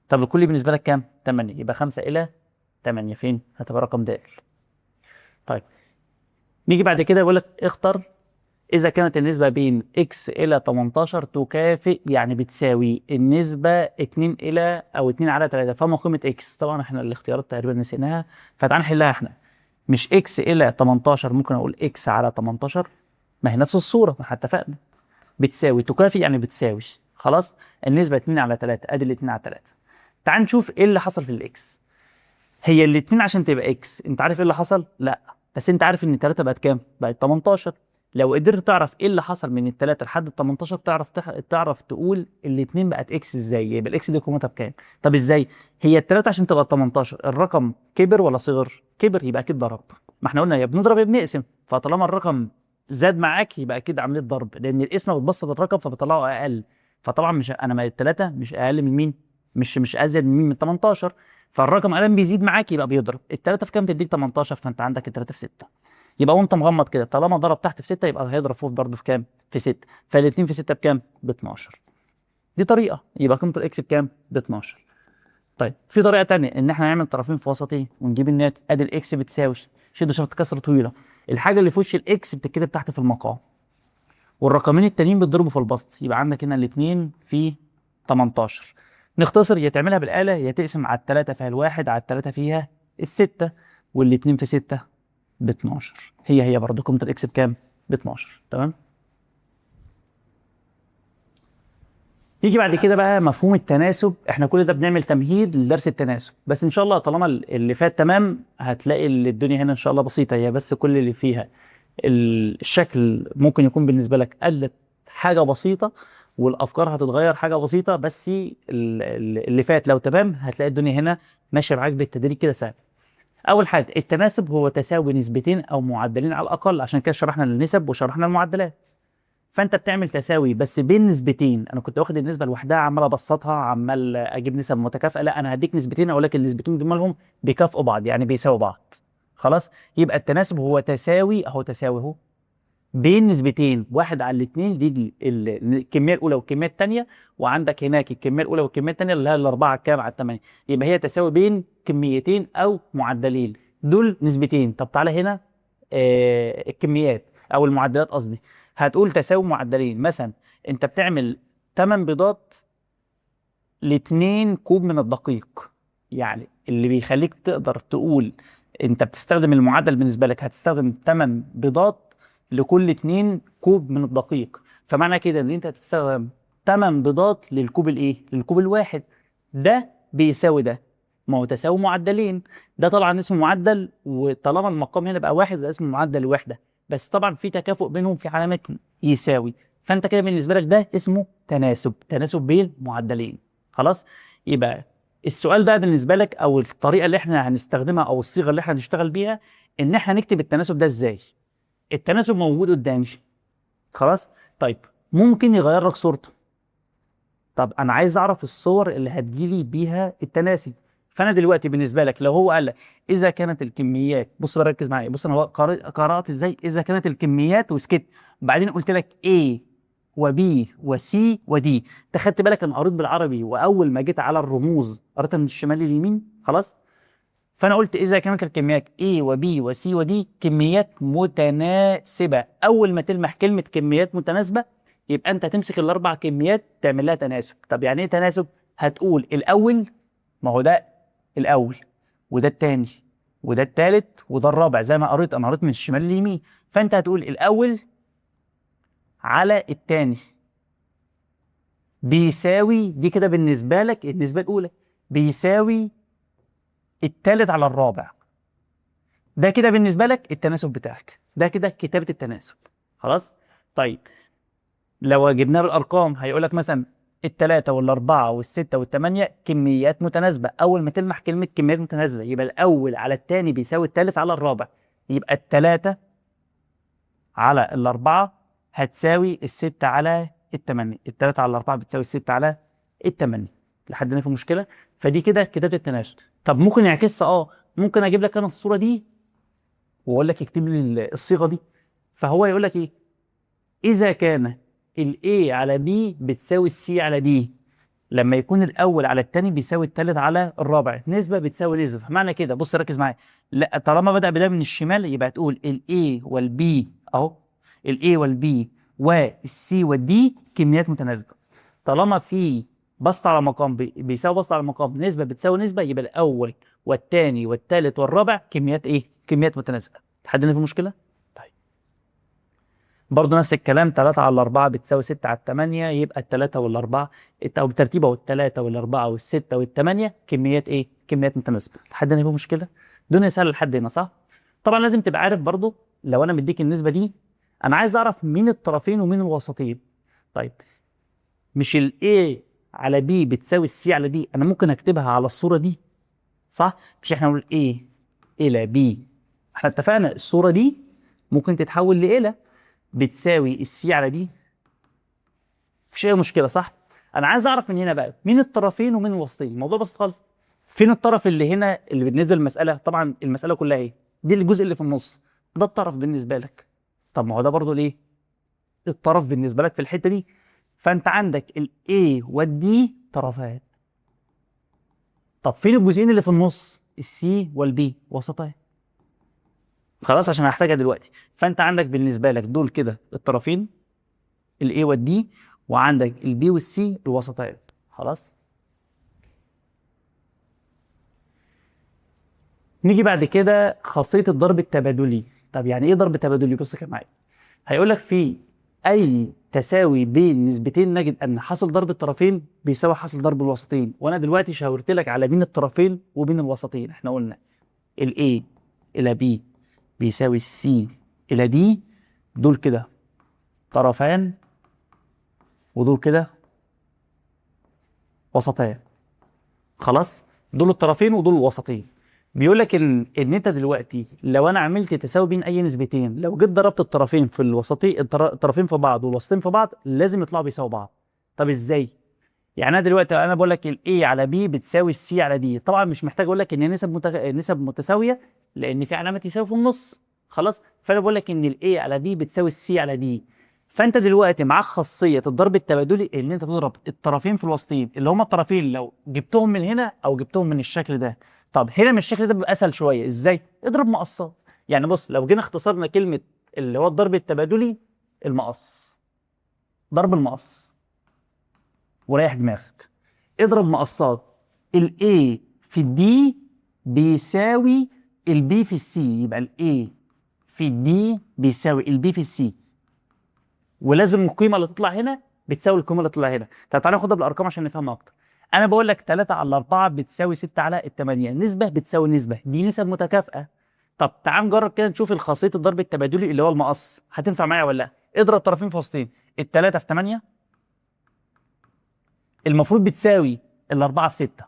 طب الكلي بالنسبه لك كام؟ 8. يبقى 5 الى 8 فين؟ هتبقى رقم د. طيب نيجي بعد كده يقول لك اختر إذا كانت النسبة بين x إلى 18 تكافئ يعني بتساوي النسبة 2 إلى أو 2 على 3. فما قيمة x؟ طبعا احنا الاختيارات تقريبا نسيناها فتعال نحلها احنا. مش x إلى 18 ممكن أقول x على 18؟ ما هي نفس الصورة، ما احنا اتفقنا. بتساوي تكافئ يعني بتساوي. خلاص. النسبة 2 على 3 أدي ال 2 على 3. تعال نشوف إيه اللي حصل في الإكس. هي ال 2 عشان تبقى x أنت عارف إيه اللي حصل؟ لا. بس أنت عارف إن 3 بقت كام؟ بقت 18. لو قدرت تعرف ايه اللي حصل من الثلاثه لحد ال 18 تعرف تقول الاثنين بقت اكس ازاي، يبقى الاكس دي قيمتها بكام. طب ازاي؟ هي الثلاثه عشان تبقى 18 الرقم كبر ولا صغر؟ كبر، يبقى اكيد ضرب. ما احنا قلنا يا بنضرب يا بنقسم، فطالما الرقم زاد معاك يبقى اكيد عمليه ضرب، لان القسمه بتبسط الرقم فبتطلعه اقل. فطبعا مش انا، ما الثلاثه مش اقل من مين؟ مش ازيد من مين؟ من 18. فالرقم ادام بيزيد معاك يبقى بيضرب. الثلاثه في كام؟ تديك 18، فانت عندك الثلاثه في 6. يبقى وانت مغمض كده طالما ضرب تحت في 6 يبقى هيضرب فوق برضه في كام؟ في 6. فالاثنين في 6 بكام؟ ب 12. دي طريقه، يبقى قيمه الاكس بكام؟ ب 12. طيب في طريقه ثانيه، ان احنا نعمل طرفين في وسطين ونجيب الناتج. ادي الاكس بتساوي، شد شرط كسر طويله، الحاجه اللي في وش الاكس بتتكتب تحت في المقام، والرقمين التانيين بيتضربوا في البسط. يبقى عندك هنا الاثنين في 18. نختصر، يا تعملها بالاله يا تقسم على الثلاثه فيها الواحد على الثلاثه فيها السته، والاثنين في 6 ب 12. هي برضه قيمه الاكس بكام؟ ب 12. تمام. يجي بعد كده بقى مفهوم التناسب. احنا كل ده بنعمل تمهيد لدرس التناسب، بس ان شاء الله طالما اللي فات تمام هتلاقي الدنيا هنا ان شاء الله بسيطه. هي بس كل اللي فيها الشكل ممكن يكون بالنسبه لك قلت حاجه بسيطه، والافكار هتتغير حاجه بسيطه، بس اللي فات لو تمام هتلاقي الدنيا هنا ماشيه معاك بالتدريج كده سهل. اول حاجه التناسب هو تساوي نسبتين او معدلين على الاقل، عشان كده شرحنا النسب وشرحنا المعدلات. فانت بتعمل تساوي بس بين نسبتين. انا كنت واخد النسبه لوحدها عمال ابسطها، عمال اجيب نسب متكافئه. لا، انا هديك نسبتين اقول لك النسبتين دول مالهم بيكافئوا بعض، يعني بيساووا بعض. خلاص، يبقى التناسب هو تساوي اهو، تساوي اهو بين نسبتين، واحد على الاثنين. دي الكميه الاولى والكميه الثانيه، وعندك هناك الكميه الاولى والكميه الثانيه اللي هي الاربعه كام على الثمانيه. يبقى هي تساوي بين كميتين او معدلين، دول نسبتين. طب تعالى هنا الكميات او المعدلات قصدي، هتقول تساوي معدلين. مثلا انت بتعمل 8 بيضات ل 2 كوب من الدقيق، يعني اللي بيخليك تقدر تقول انت بتستخدم المعدل بالنسبه لك هتستخدم 8 بيضات لكل 2 كوب من الدقيق. فمعنى كده ان انت هتستخدم 8 بيضات للكوب الايه؟ للكوب الواحد. ده بيساوي ده، ما هو تساوي معدلين. ده طبعا اسمه معدل، وطالما المقام هنا بقى واحد ده اسمه معدل الوحده، بس طبعا في تكافؤ بينهم في علامه يساوي. فانت كده بالنسبه لك ده اسمه تناسب، تناسب بين معدلين. خلاص. يبقى السؤال ده بالنسبه لك او الطريقه اللي احنا هنستخدمها او الصيغه اللي احنا هنشتغل بيها ان احنا نكتب التناسب ده ازاي. التناسب موجود قدامي. خلاص. طيب ممكن يغير لك صورته. طب انا عايز اعرف الصور اللي هتجيلي بيها التناسب. فانا دلوقتي بالنسبه لك لو هو قال لك اذا كانت الكميات، بص بقى ركز معايا، بص انا قرات ازاي. اذا كانت الكميات وسكت، بعدين قلت لك A وB وC وD. انت خدت بالك انا قريت بالعربي، واول ما جيت على الرموز قريتها من الشمال لليمين. خلاص. فانا قلت اذا كانت الكميات A وB وC وD كميات متناسبه. اول ما تلمح كلمه كميات متناسبه يبقى انت هتمسك الاربع كميات تعمل لها تناسب. طب يعني ايه تناسب؟ هتقول الاول، ما هو ده الاول وده الثاني وده الثالث وده الرابع، زي ما قريت انا قريت من الشمال لليمين. فانت هتقول الاول على الثاني بيساوي، دي كده بالنسبه لك النسبه الاولى، بيساوي الثالث على الرابع. ده كده بالنسبه لك التناسب بتاعك، ده كده كتابه التناسب. خلاص. طيب لو جبناه بالارقام هيقول لك مثلا الثلاثه والاربعه والسته والثمانيه كميات متناسبه. اول ما تلمح كلمه كميات متناسبه يبقى الاول على الثاني بيساوي الثالث على الرابع. يبقى الثلاثه على الاربعه هتساوي السته على الثمانيه، الثلاثه على الاربعه بتساوي السته على الثمانيه. لحد هنا في مشكله؟ فدي كده كتابه التناسب. طب ممكن يعكسها؟ ممكن اجيب لك انا الصوره دي واقول لك اكتب لي الصيغه دي. فهو يقول لك ايه؟ اذا كان ال A على B بتساوي ال C على D، لما يكون الاول على الثاني بيساوي الثالث على الرابع، نسبه بتساوي نسبه. معنى كده بص ركز معايا، لا طالما بدأ من الشمال يبقى تقول ال A وال B اهو، ال A وال B وال C وال D كميات متناسبه. طالما في بسط على مقام بيساوي بسط على مقام، نسبه بتساوي نسبه، يبقى الاول والثاني والثالث والرابع كميات ايه؟ كميات متناسبه. لحد هنا في مشكله؟ طيب برضه نفس الكلام، 3 على 4 بتساوي 6 على 8، يبقى الثلاثة والأربعة أو بالترتيب أهو، الثلاثة والأربعة والستة والثمانية كميات إيه؟ كميات متناسبة. لحد هنا في مشكلة؟ الدنيا سهلة لحد هنا صح؟ طبعا لازم تبقى عارف برضه لو أنا مديك النسبة دي انا عايز اعرف مين الطرفين ومين الوسطين. طيب مش ال A على B بتساوي ال C على D، انا ممكن اكتبها على الصورة دي صح؟ مش احنا نقول A الى B، احنا اتفقنا الصورة دي ممكن تتحول لإلى بتساوي ال C على D، مفيش اي مشكلة صح؟ انا عايز اعرف من هنا بقى مين الطرفين ومين الوسطين. الموضوع بسيط خالص. فين الطرف اللي هنا اللي بالنسبة للمسألة؟ طبعا المسألة كلها ايه؟ دي الجزء اللي في النص، ده الطرف بالنسبة لك. طب ما هو ده برضه ليه؟ الطرف بالنسبة لك في الحتة دي. فانت عندك ال A وال D طرفان. طب فين الجزئين اللي في النص؟ ال C وال B وسطين. خلاص عشان هحتاجها دلوقتي. فانت عندك بالنسبة لك دول كده الطرفين ال A وال D، وعندك ال B وال C الوسطين. خلاص. نيجي بعد كده خاصية الضرب التبادلي. طب يعني ايه ضرب تبادلي؟ بص كده معايا. هيقول لك في اي تساوي بين نسبتين نجد ان حاصل ضرب الطرفين بيساوي حاصل ضرب الوسطين. وانا دلوقتي شاورت لك على بين الطرفين وبين الوسطين. احنا قلنا ال A الى B بيساوي ال C الى D، دول كده طرفان ودول كده وسطين. خلاص، دول الطرفين ودول الوسطين. بيقول لك ان انت دلوقتي لو انا عملت تساوي بين اي نسبتين، لو جيت ضربت الطرفين في الوسطين، الطرفين في بعض والوسطين في بعض، لازم يطلعوا بيساوي بعض. طب ازاي؟ يعني انا دلوقتي انا بقول لك ال A على B بتساوي ال C على D، طبعا مش محتاج اقول لك ان نسب متساويه لان في علامه يساوي في النص. خلاص، فانا بقول لك ان ال A على B بتساوي ال C على D. فانت دلوقتي معاك خاصيه الضرب التبادلي ان انت تضرب الطرفين في الوسطين اللي هما الطرفين لو جبتهم من هنا او جبتهم من الشكل ده. طب هنا من الشكل ده بيبقى اسهل شويه. ازاي؟ اضرب مقصات. يعني بص، لو جينا اختصرنا كلمه اللي هو الضرب التبادلي، المقص، ضرب المقص وريح دماغك. اضرب مقصات. ال A في ال D بيساوي ال B في ال C، يبقى ال A في ال D بيساوي ال B في ال C، ولازم القيمه اللي تطلع هنا بتساوي القيمه اللي تطلع هنا. طب تعالى ناخدها بالارقام عشان نفهمها اكتر. انا بقول لك 3 على 4 بتساوي 6 على 8، نسبه بتساوي نسبه، دي نسب متكافئه. طب تعال نجرب كده نشوف الخاصيه الضرب التبادلي اللي هو المقص هتنفع معايا ولا لا. اضرب طرفين في وسطين، ال3 في 8 المفروض بتساوي ال4 في 6.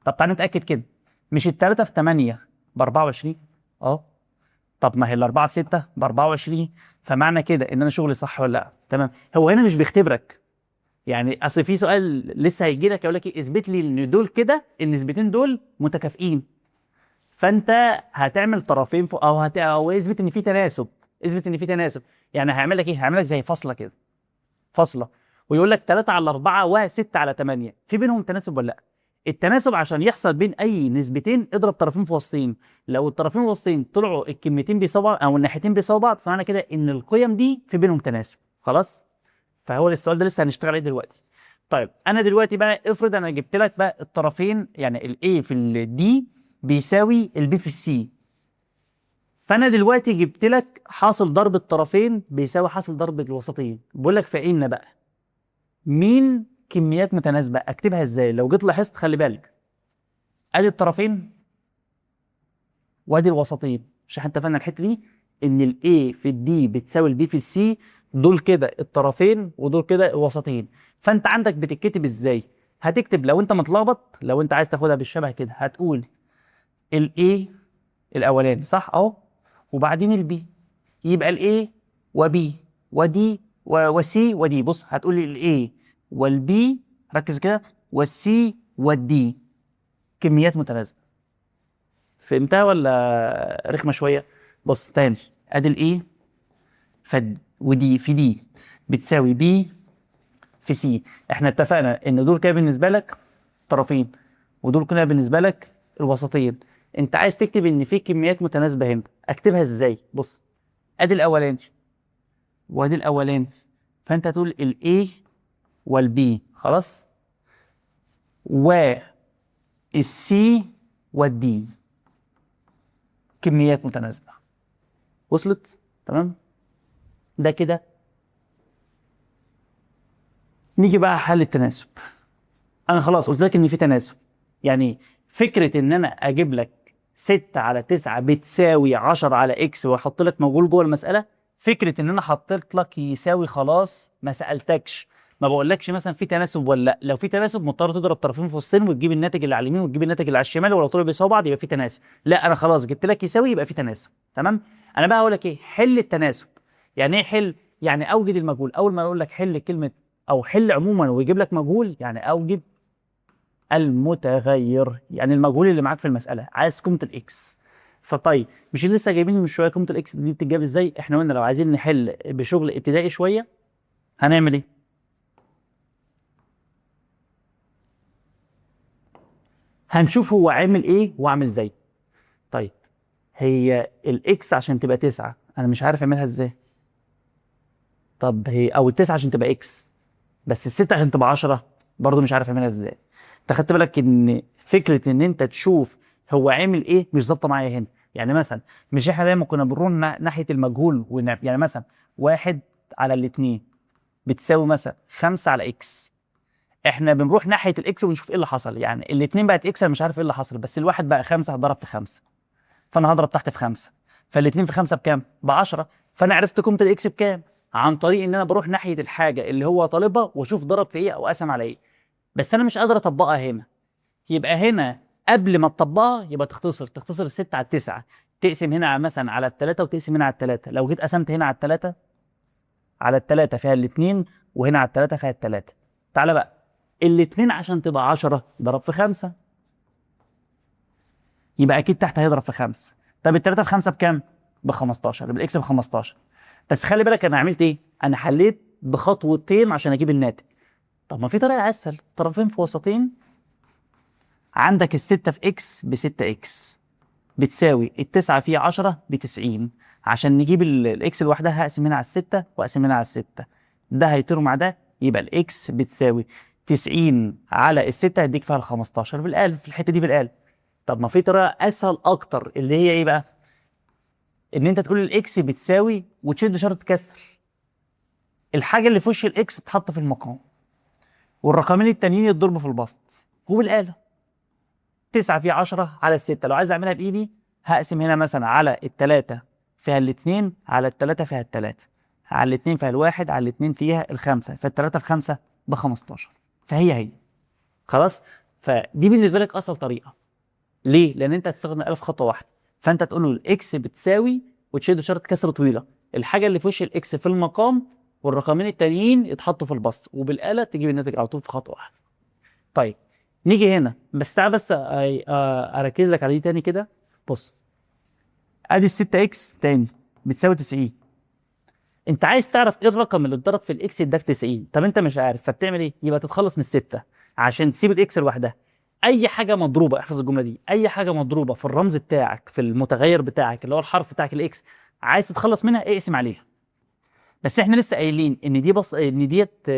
طب تعال نتاكد كده، مش ال3 في 8 ب 24؟ اه. طب ما هي ال4 في 6 ب 24، فمعنى كده ان انا شغلي صح ولا لا؟ تمام. هو هنا مش بيختبرك، يعني اصل في سؤال لسه هيجي لك يقول لك ايه، اثبت لي ان دول كده النسبتين دول متكافئين. فانت هتعمل طرفين فوق او اثبت ان في تناسب. اثبت ان في تناسب، يعني هيعمل لك ايه؟ هيعمل لك زي فاصله كده، فاصله، ويقول لك 3 على 4 و6 على 8 في بينهم تناسب ولا لا. التناسب عشان يحصل بين اي نسبتين اضرب طرفين في وسطين. لو الطرفين الوسطين طلعوا الكلمتين بيساووا بعض او الناحيتين بيساووا بعض، فمعنى كده ان القيم دي في بينهم تناسب. خلاص. فهو السؤال ده لسه هنشتغل عليه دلوقتي. طيب انا دلوقتي بقى افرض انا جبت لك بقى الطرفين، يعني ال A في ال D بيساوي ال B في ال C. فانا دلوقتي جبت لك حاصل ضرب الطرفين بيساوي حاصل ضرب الوسطين. بقول لك فإن بقى مين كميات متناسبه، اكتبها ازاي؟ لو جيت لاحظت خلي بالك، ادي الطرفين وادي الوسطين. مش احنا اتفقنا الحته دي ان ال A في ال D بتساوي ال B في ال C؟ دول كده الطرفين ودول كده الوسطين. فانت عندك بتتكتب ازاي؟ هتكتب لو انت متلخبط، لو انت عايز تاخدها بالشبه كده هتقول ال A الاولاني صح اهو، وبعدين ال B، يبقى ال A و B و D و C و D. بص هتقول ال A وال B، ركز كده، وال C وال D كميات متناسبه. فهمتها ولا رخمه شويه؟ بص تاني، ادي ال A ودي في دي بتساوي B في C. احنا اتفقنا ان دول كده بالنسبه لك طرفين ودول كده بالنسبه لك الوسطين. انت عايز تكتب ان في كميات متناسبه هنا، اكتبها ازاي؟ بص ادي الاولاني وادي الاولاني، فانت تقول ال A وال B خلاص، وال C وال D كميات متناسبه. وصلت؟ تمام. ده كده. نيجي بقى حل التناسب. انا خلاص قلت لك ان في تناسب، يعني فكره ان انا اجيب لك 6 على 9 بتساوي 10 على اكس واحط لك مجهول جوه المساله فكره ان انا حطيت لك يساوي خلاص، ما سالتكش، ما بقولكش مثلا في تناسب ولا لا. لو في تناسب مضطر تضرب طرفين في وسطين وتجيب الناتج اللي على اليمين وتجيب الناتج اللي على الشمال، ولو طول بيساوي بعض يبقى في تناسب. لا انا خلاص جبت لك يساوي يبقى في تناسب. تمام. انا بقى هقول لك ايه، حل التناسب. يعني ايه حل؟ يعني اوجد المجهول. اول ما اقول لك حل كلمه او حل عموما ويجيب لك مجهول، يعني اوجد المتغير، يعني المجهول اللي معاك في المساله، عايز قيمه الاكس. فطيب مش لسه جايبين من شويه قيمه الاكس دي بتتجاب ازاي؟ احنا قلنا لو عايزين نحل بشغل ابتدائي شويه هنعمل ايه؟ هنشوف هو عامل ايه واعمل ازاي. طيب هي الاكس عشان تبقى 9 انا مش عارف اعملها ازاي. طب هي او التسعة عشان تبقى اكس، بس الستة عشان تبقى 10 برضه مش عارف اعملها ازاي. انت خدت بالك ان فكره ان انت تشوف هو عامل ايه مش ظابطه معايا هنا. يعني مثلا مش احنا دايما كنا بنروح ناحيه المجهول يعني مثلا 1/2 بتساوي مثلا 5 على اكس. احنا بنروح ناحيه الاكس ونشوف ايه اللي حصل. يعني الاثنين بقت اكس انا مش عارف ايه اللي حصل، بس الواحد بقى 5 هضرب في 5، فانا هضرب تحت في 5، فالاثنين في 5 بكام؟ ب 10. فانا عرفت قيمه الاكس بكام عن طريق ان انا بروح ناحيه الحاجه اللي هو طالبها واشوف ضرب في ايه او قسم على ايه. بس انا مش قادر اطبقها هنا. يبقى هنا قبل ما تطبقها يبقى تختصر الستة على التسعة، تقسم هنا مثلا على التلاتة وتقسم هنا على التلاتة. لو جيت قسمت هنا على التلاتة، على التلاتة فيها الاتنين، وهنا على التلاتة فيها التلاتة. تعالى بقى، الاتنين عشان تبقى 10 ضرب في 5، يبقى اكيد تحت هيضرب في 5. طب التلاتة في 5 بكام؟ ب 15، يبقى الاكس ب 15. بس خلي بالك انا عملت ايه؟ انا حليت بخطوتين عشان اجيب الناتج. طب ما في طريقة اسهل، طرفين في وسطين. عندك الستة في اكس ب 6 اكس بتساوي التسعة في 10 ب90. عشان نجيب الاكس لوحدها هقسم هنا على الستة واقسم هنا على الستة، ده هيطير مع ده، يبقى الاكس بتساوي 90 على الستة هيديك فيها ال 15 بالقلب في الحتة دي بالقلب. طب ما في طريقة اسهل اكتر اللي هي ايه بقى؟ ان انت تقول الاكس بتساوي وتشد شرط كسر، الحاجة اللي في وش الاكس تتحط في المقام والرقمين التانيين يتضربوا في البسط وبالآلة. 9 في 10 على الستة، لو عايز اعملها بايدي هقسم هنا مثلا على التلاتة فيها الاتنين على التلاتة فيها التلاتة على الاتنين فيها الواحد على الاتنين فيها الخمسة، فالتلاتة في 5 ب 15. فهي خلاص. فدي بالنسبة لك أسهل طريقة. ليه؟ لأن أنت هتستخدم الألف خطوة واحدة. فأنت تقول له الإكس بتساوي وتشد شرط كسر طويلة، الحاجة اللي في وش الإكس في المقام والرقمين التانيين يتحطوا في البسط وبالآلة تجيب الناتج على طول في خطوة واحدة. طيب نيجي هنا، بس تعال بس اركز لك على دي تاني كده. بص ادي ال 6 اكس تاني بتساوي 90. انت عايز تعرف ايه الرقم اللي اتضرب في الاكس اداك 90. طب انت مش عارف، فبتعمل ايه؟ يبقى تتخلص من الستة عشان تسيب الاكس لوحدها. اي حاجه مضروبه، احفظ الجمله دي، اي حاجه مضروبه في الرمز بتاعك في المتغير بتاعك اللي هو الحرف بتاعك الاكس، عايز تتخلص منها اقسم عليها. بس احنا لسه قايلين ان دي ان ديت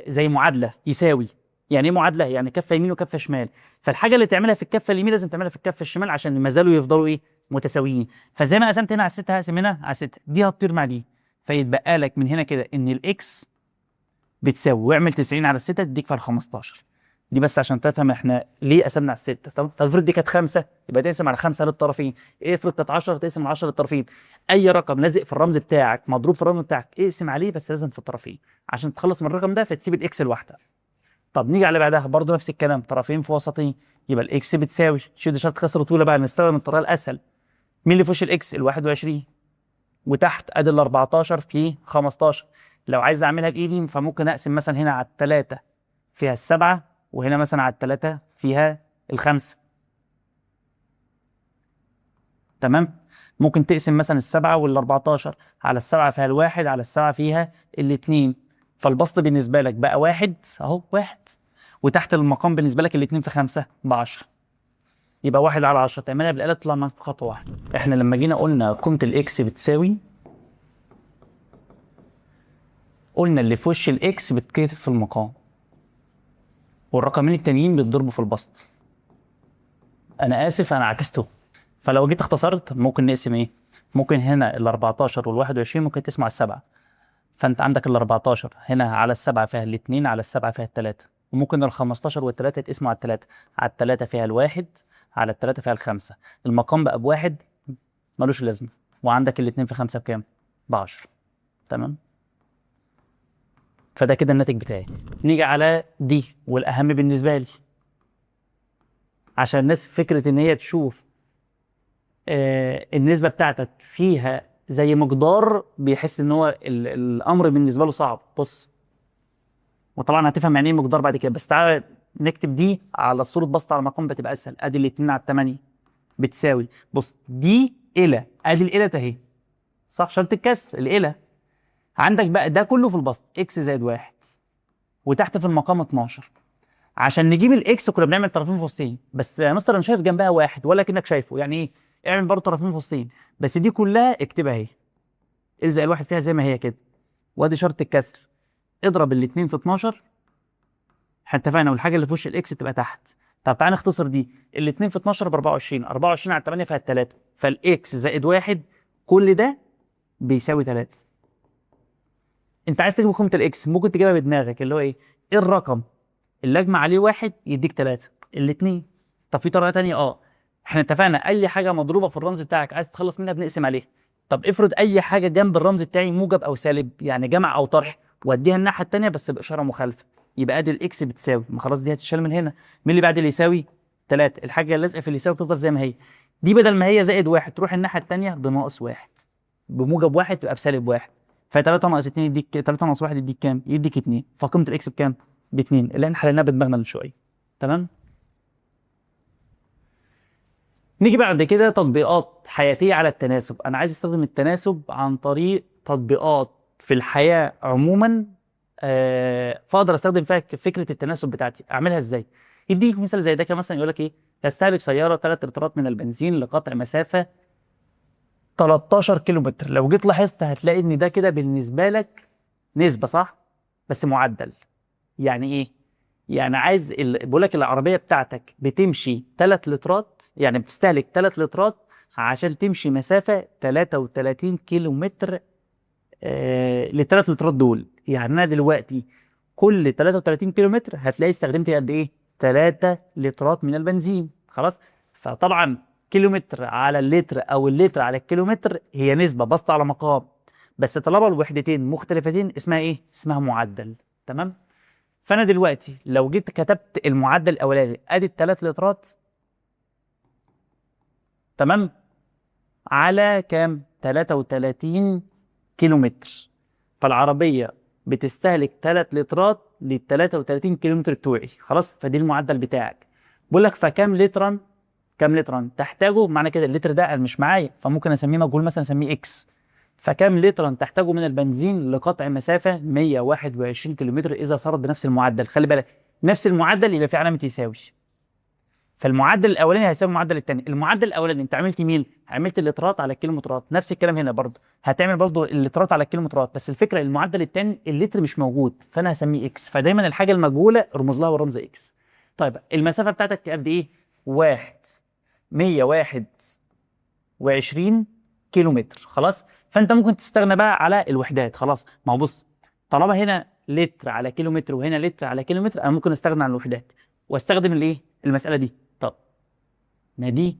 زي معادله يساوي. يعني ايه معادله؟ يعني كفه يمين وكفه شمال، فالحاجه اللي تعملها في الكفه اليمين لازم تعملها في الكفه الشمال عشان ما زالوا يفضلوا ايه؟ متساويين. فزي ما قسمت هنا على الستة هقسم هنا على الستة، دي هتطير مع دي، فيتبقى لك من هنا كده ان الاكس بتساوي واعمل 90 على الستة تديك فيها ال 15. دي بس عشان تفهم احنا ليه قسمنا على الستة. طب افرض دي كانت 5 يبقى تقسم على 5 للطرفين، افرض كانت 10 تقسم على 10 للطرفين. اي رقم لازق في الرمز بتاعك مضروب في الرمز بتاعك اقسم عليه، بس لازم في الطرفين عشان تخلص من الرقم ده فتسيب الاكس لوحدها. طب نيجي على بعدها برضه نفس الكلام، طرفين في وسطين، يبقى الاكس بتساوي شد شرط كسر طويله بقى نستخدم الطريقه الاسهل. مين اللي في وش الاكس؟ ال 21، وتحت ادي ال 14 في 15. لو عايز اعملها بايدي فممكن اقسم مثلا هنا على الثلاثه فيها السبعه، وهنا مثلا على الثلاثه فيها الخمسه. تمام. ممكن تقسم مثلا السبعه وال 14 على السبعه فيها الواحد على السبعه فيها الاثنين، فالبسط بالنسبه لك بقى واحد اهو واحد، وتحت المقام بالنسبه لك الاثنين في 5 ب 10، يبقى 1 على 10 تعملها بالآلة تطلع معاك في خطوة واحدة. احنا لما جينا قلنا قيمة الاكس بتساوي، قلنا اللي في وش الاكس بتكتب في المقام والرقمين التانيين بيتضربوا في البسط. انا اسف انا عكسته. فلو جيت اختصرت ممكن نقسم ايه؟ ممكن هنا ال 14 وال 21 ممكن تقسم على السبعة، فانت عندك ال 14 هنا على السبعة فيها الاثنين على السبعة فيها الثلاثة، وممكن ال 15 والثلاثة يتقسموا على الثلاثة، على الثلاثة فيها الواحد على الثلاثة فيها الخمسة، المقام بقى بواحد ملوش لازمة، وعندك الاثنين في 5 بكام؟ ب 10. تمام. فده كده الناتج بتاعي. نيجي على دي والاهم بالنسبه لي، عشان الناس فكره ان هي تشوف النسبه بتاعتك فيها زي مقدار، بيحس ان هو الامر بالنسبه له صعب. بص، وطبعا هتفهم يعني ايه مقدار بعد كده، بس تعالى نكتب دي على صوره بسط على مقام بتبقى اسهل. ادي الاتنين على التمانية بتساوي، بص دي الى، ادي الى اهي صح، شرط الكسر الى. عندك بقى ده كله في البسط اكس زائد واحد، وتحت في المقام 12. عشان نجيب الاكس كنا بنعمل طرفين فاصلين، بس يا مستر انا شايف جنبها واحد ولا كأنك شايفه، يعني ايه؟ اعمل برضه طرفين فاصلين، بس دي كلها اكتبها اهي، الزق الواحد فيها زي ما هي كده، وادي شرط الكسر، اضرب الاثنين في 12. احنا اتفقنا والحاجه اللي في وش الاكس تبقى تحت. طب تعالى نختصر دي، الاثنين في 12 ب 24، 24 على 8 فيها 3، فالاكس زائد واحد كل ده بيساوي 3. انت عايز تجيب قيمه الاكس ممكن تجيبها بدماغك، اللي هو ايه؟ ايه الرقم اللي اجمع عليه واحد يديك 3؟ الاثنين. طب في طريقه تانية، احنا اتفقنا اي حاجه مضروبه في الرمز بتاعك عايز تتخلص منها بنقسم عليها. طب افرض اي حاجه جنب الرمز بتاعي موجب او سالب، يعني جمع او طرح، واديها الناحيه التانية بس باشاره مخالفه، يبقى ادي الاكس بتساوي، ما خلاص دي هتتشال من هنا، مين اللي بعد اللي يساوي؟ 3. الحاجه اللي لازقه في اللي يساوي بتفضل زي ما هي، دي بدل ما هي زائد واحد تروح الناحيه التانية بناقص واحد، بموجب واحد تبقى بسالب واحد، ف 3 ناقص 2 يديك 3 ناقص 1 يديك كام؟ يديك 2، فقيمه الاكس بكام؟ ب 2 اللي احنا حليناها بدماغنا من شويه. تمام. نيجي بعد كده تطبيقات حياتيه على التناسب. انا عايز استخدم التناسب عن طريق تطبيقات في الحياه عموما، فاقدر استخدم فيها فكره التناسب بتاعتي. اعملها ازاي؟ يديك مثال زي ده كده، مثلا يقول لك ايه؟ تستهلك سياره 3 لترات من البنزين لقطع مسافه 13 كيلو متر. لو جيت لاحظت هتلاقي ان ده كده بالنسبه لك نسبه صح، بس معدل. يعني ايه؟ يعني عايز بقول لك العربيه بتاعتك بتمشي 3 لترات، يعني بتستهلك 3 لترات عشان تمشي مسافه 33 كيلو متر. ل 3 لترات دول، يعني انا دلوقتي كل 33 كيلو متر هتلاقي استخدمت قد ايه؟ 3 لترات من البنزين. خلاص. فطبعا كيلومتر على اللتر او اللتر على الكيلومتر هي نسبه بسط على مقام، بس طالما الوحدتين مختلفتين اسمها ايه؟ اسمها معدل. تمام. فانا دلوقتي لو جيت كتبت المعدل الاولاني ادي الثلاث لترات، تمام، على كام؟ 33 كيلو متر، فالعربيه بتستهلك 3 لترات لل 33 كيلو متر بتوعي. خلاص. فدي المعدل بتاعك. بقول لك فكم لترا، كم لترا تحتاجه؟ معنى كده اللتر ده أنا مش معايا، فممكن اسميه مجهول، مثلا اسميه اكس. فكم لترا تحتاجه من البنزين لقطع مسافه 121 كيلومتر اذا صارت بنفس المعدل؟ خلي بالك، نفس المعدل يبقى في علامه يساوي، فالمعدل الاولاني هيساوي المعدل الثاني. المعدل الاولاني انت عملت مين؟ عملت اللترات على الكيلومترات، نفس الكلام هنا برضه هتعمل برضه اللترات على الكيلومترات، بس الفكره المعدل الثاني اللتر مش موجود، فانا هسميه اكس. فدايما الحاجه المجهوله ارمز لها بالرمز اكس. طيب المسافه بتاعتك قد ايه؟ 121 كيلو متر. خلاص. فانت ممكن تستغنى بقى على الوحدات. خلاص. ما هو بص، طالما هنا لتر على كيلو متر وهنا لتر على كيلو متر، انا ممكن استغنى عن الوحدات واستخدم الايه؟ المساله دي. طب ما دي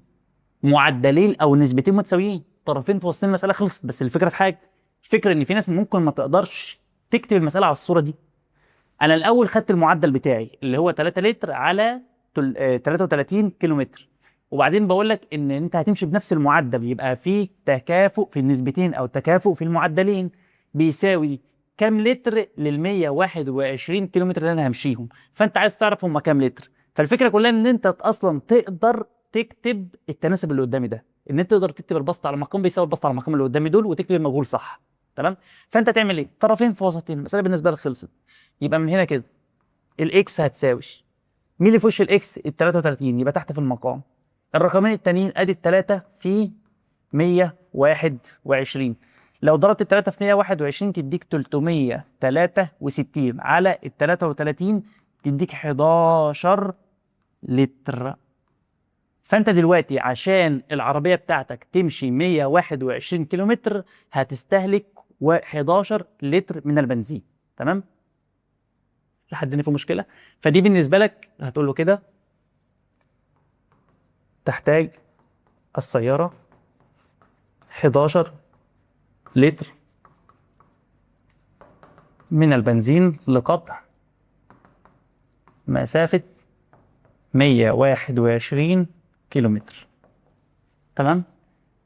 معدلين او نسبتين متساويين، طرفين في وسط المساله، خلصت. بس الفكره في حاجه، الفكره ان في ناس ممكن ما تقدرش تكتب المساله على الصوره دي. انا الاول خدت المعدل بتاعي اللي هو 3 لتر على 33 كيلو متر، وبعدين بقول لك ان انت هتمشي بنفس المعدل، يبقى في تكافؤ في النسبتين او تكافؤ في المعدلين، بيساوي كام لتر لل 121 كيلو متر اللي انا همشيهم. فانت عايز تعرف هم كام لتر. فالفكره كلها ان انت اصلا تقدر تكتب التناسب اللي قدامي ده، ان انت تقدر تكتب البسط على المقام بيساوي البسط على المقام اللي قدامي دول، وتكتب المجهول صح. تمام. فانت تعمل ايه؟ طرفين في وسطين، المساله بالنسبه لك خلصت. يبقى من هنا كده الاكس هتساوي مين اللي في وش الاكس؟ ال 33، يبقى تحت في المقام الرقمين التانيين، ادي التلاته في 121. لو ضربت التلاته في 121 تديك 363 على ال 33 تديك 11 لتر. فانت دلوقتي عشان العربيه بتاعتك تمشي 121 كيلو متر هتستهلك 11 لتر من البنزين. تمام. لحد هنا في مشكله؟ فدي بالنسبه لك هتقول له كده تحتاج السياره 11 لتر من البنزين لقطع مسافة 121 كيلومتر. تمام؟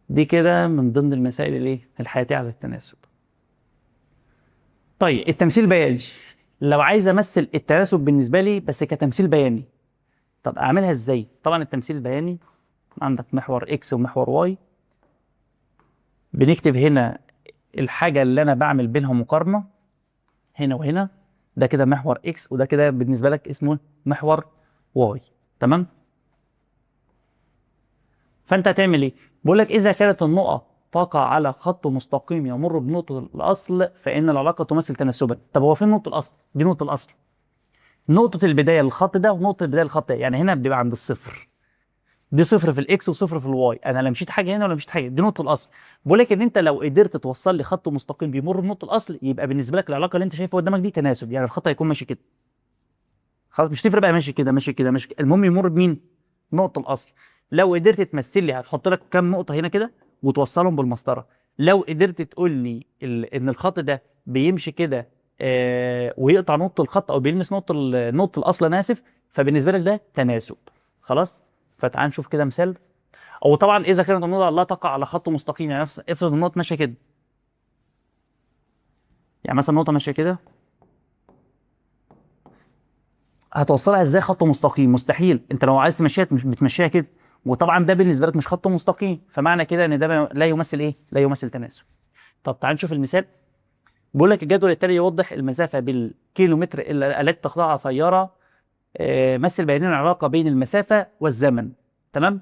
دي كده من ضمن المسائل الايه؟ الحياتية على التناسب. طيب التمثيل البياني، لو عايز امثل التناسب بالنسبة لي بس كتمثيل بياني، طب اعملها ازاي؟ طبعا التمثيل البياني عندك محور اكس ومحور واي، بنكتب هنا الحاجة اللي انا بعمل بينها مقارنة هنا وهنا، ده كده محور اكس وده كده بالنسبة لك اسمه محور واي. تمام؟ فانت هتعمل ايه؟ بقول لك اذا كانت النقط تقع على خط مستقيم يمر بنقطة الاصل فان العلاقة تمثل تناسبا. طب هو فين نقطة الاصل؟ دي نقطة الاصل. نقطة البداية للخط ده ونقطة البداية للخط ده، يعني هنا بتبقى عند الصفر. دي صفر في الاكس وصفر في الواي، انا لا مشيت حاجة هنا ولا مشيت حاجة، دي نقطة الاصل. بقول لك ان انت لو قدرت توصل لي خط مستقيم بيمر بنقطة الاصل يبقى بالنسبة لك العلاقة اللي انت شايفها قدامك دي تناسب، يعني الخط هيكون ماشي كده. خلاص مش تفرق بقى ماشي كده ماشي كده ماشي كده، المهم يمر بمين؟ نقطة الأصل. لو قدرت تمثل لي هتحط لك كام نقطة هنا كده وتوصلهم بالمسطرة. لو قدرت تقول لي إن الخط ده بيمشي كده ويقطع نقطة الخط أو بيلمس نقطة الأصل، أنا آسف، فبالنسبة لك ده تناسب. خلاص؟ فتعال نشوف كده مثال. أو طبعا إذا كانت النقطة لا تقع على خط مستقيم، يعني افرض النقطة ماشية كده. يعني مثلا النقطة ماشية كده، هتوصلها ازاي خط مستقيم؟ مستحيل. انت لو عايز تمشيها مش بتمشيها كده، وطبعا ده بالنسبه لك مش خط مستقيم، فمعنى كده ان ده لا يمثل ايه؟ لا يمثل تناسب. طب تعال نشوف المثال. بيقول لك الجدول التالي يوضح المسافه بالكيلومتر التي تخضعها سياره، مثل بيننا العلاقه بين المسافه والزمن. تمام؟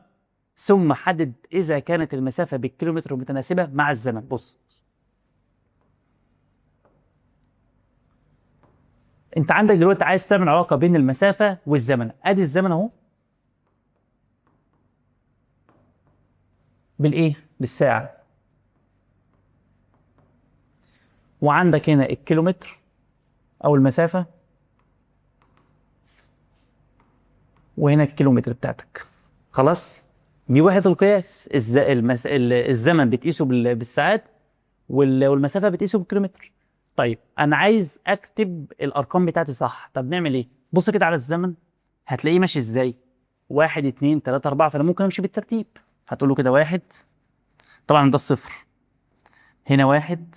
ثم حدد اذا كانت المسافه بالكيلومتر متناسبه مع الزمن. بص، انت عندك دلوقتي عايز تعمل علاقه بين المسافه والزمن. ادي الزمن اهو بالايه؟ بالساعه. وعندك هنا الكيلومتر او المسافه، وهنا الكيلومتر بتاعتك. خلاص؟ دي وحده القياس. الزمن بتقيسه بالساعات، والمسافه بتقيسه بالكيلومتر. طيب انا عايز اكتب الارقام بتاعتي صح. طب نعمل ايه؟ بص كده على الزمن، هتلاقيه ماشي ازاي؟ واحد اتنين تلاته اربعه، فانا ممكن امشي بالترتيب. هتقول له كده واحد، طبعا ده الصفر، هنا واحد،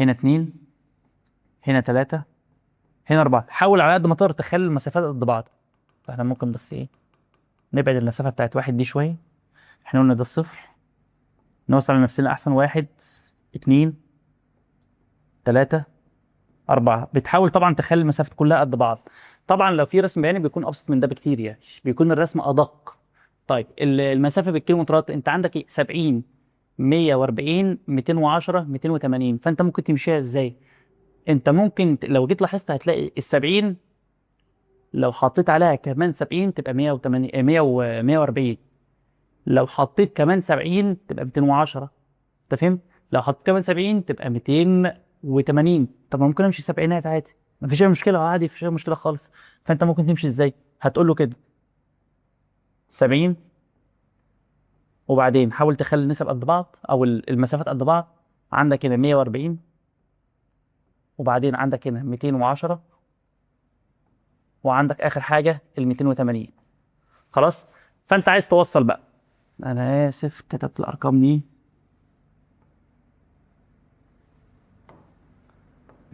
هنا اتنين، هنا تلاته، هنا اربعه. حاول على قد ما تقدر تخلي المسافات قد بعض. فاحنا ممكن بس ايه، نبعد المسافه بتاعت واحد دي شويه. احنا قلنا ده الصفر، نوصل لنفسنا احسن. واحد اتنين تلاته اربعه. بتحاول طبعا تخلي المسافات كلها قد بعض. طبعا لو في رسم بياني بيكون ابسط من ده بكتير، يعني بيكون الرسم ادق. طيب المسافه بالكيلومترات انت عندك ايه؟ 70 140 210 280. فانت ممكن تمشيها ازاي؟ انت ممكن لو جيت لاحظت هتلاقي ال 70 لو حطيت عليها كمان 70 تبقى 180 100 و 140. لو حطيت كمان 70 تبقى 210. انت فهمت؟ لو حطيت كمان 70 تبقى 280. طب ما ممكن امشي سبعينات عادي، مفيش اي مشكله، عادي مفيش اي مشكله خالص. فانت ممكن تمشي ازاي؟ هتقول له كده 70، وبعدين حاول تخلي النسب قد بعض او المسافات قد بعض. عندك هنا 140، وبعدين عندك هنا 210، وعندك اخر حاجه ال 280. خلاص؟ فانت عايز توصل بقى، انا اسف كتبت الارقام دي،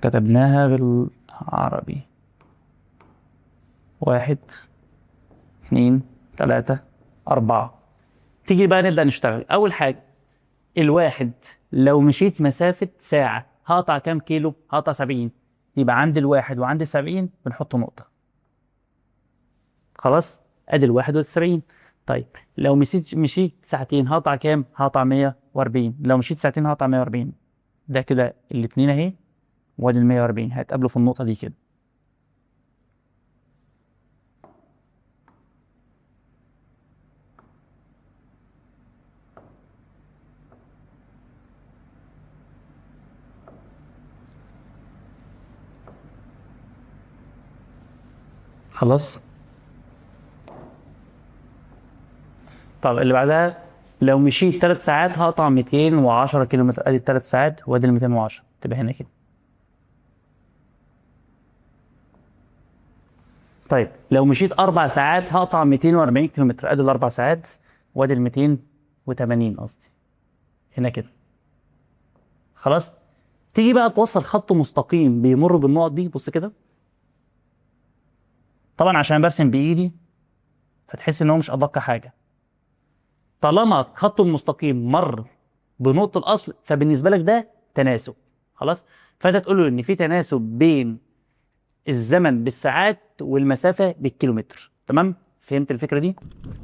كتبناها بالعربي. واحد اتنين تلاتة أربعة. تيجي بقى نبدأ نشتغل. أول حاجة، الواحد لو مشيت مسافة ساعة هقطع كام كيلو؟ هقطع 70. يبقى عند الواحد وعند 70 بنحط نقطة. خلاص؟ أدي الواحد وال70. طيب لو مشيت ساعتين هقطع كام؟ هقطع 140. لو مشيت ساعتين هقطع 140. ده كده الاتنين أهي، وادي ال 140 هيتقابلوا في النقطة دي كده. خلاص؟ طب اللي بعدها، لو مشيت 3 ساعات هقطع 210 كيلومتر. ادي 3 ساعات وادي ال 210 تبقى هنا كده. طيب لو مشيت 4 ساعات هقطع 240 كيلومتر، ادي ال4 ساعات وادي ال 280 قصدي هنا كده. خلاص. تيجي بقى توصل خط مستقيم بيمر بالنقط دي، بص كده. طبعا عشان برسم بايدي فتحس ان هو مش ادق حاجه. طالما خط المستقيم مر بنقطه الاصل فبالنسبه لك ده تناسب. خلاص. فانت تقول له ان في تناسب بين الزمن بالساعات والمسافه بالكيلومتر. تمام. فهمت الفكره دي؟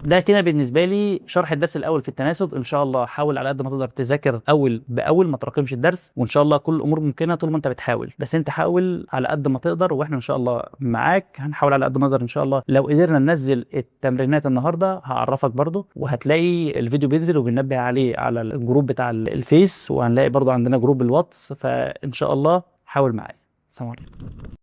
ده كده بالنسبه لي شرح الدرس الاول في التناسب. ان شاء الله حاول على قد ما تقدر تذاكر اول باول، ما تراكمش الدرس، وان شاء الله كل الامور ممكنه طول ما انت بتحاول. بس انت حاول على قد ما تقدر واحنا ان شاء الله معاك. هنحاول على قد ما نقدر ان شاء الله. لو قدرنا ننزل التمرينات النهارده هعرفك برضو، وهتلاقي الفيديو بينزل وبننبه عليه على الجروب بتاع الفيس، وهنلاقي برضو عندنا جروب الواتس. فان شاء الله حاول معايا. سلام عليكم.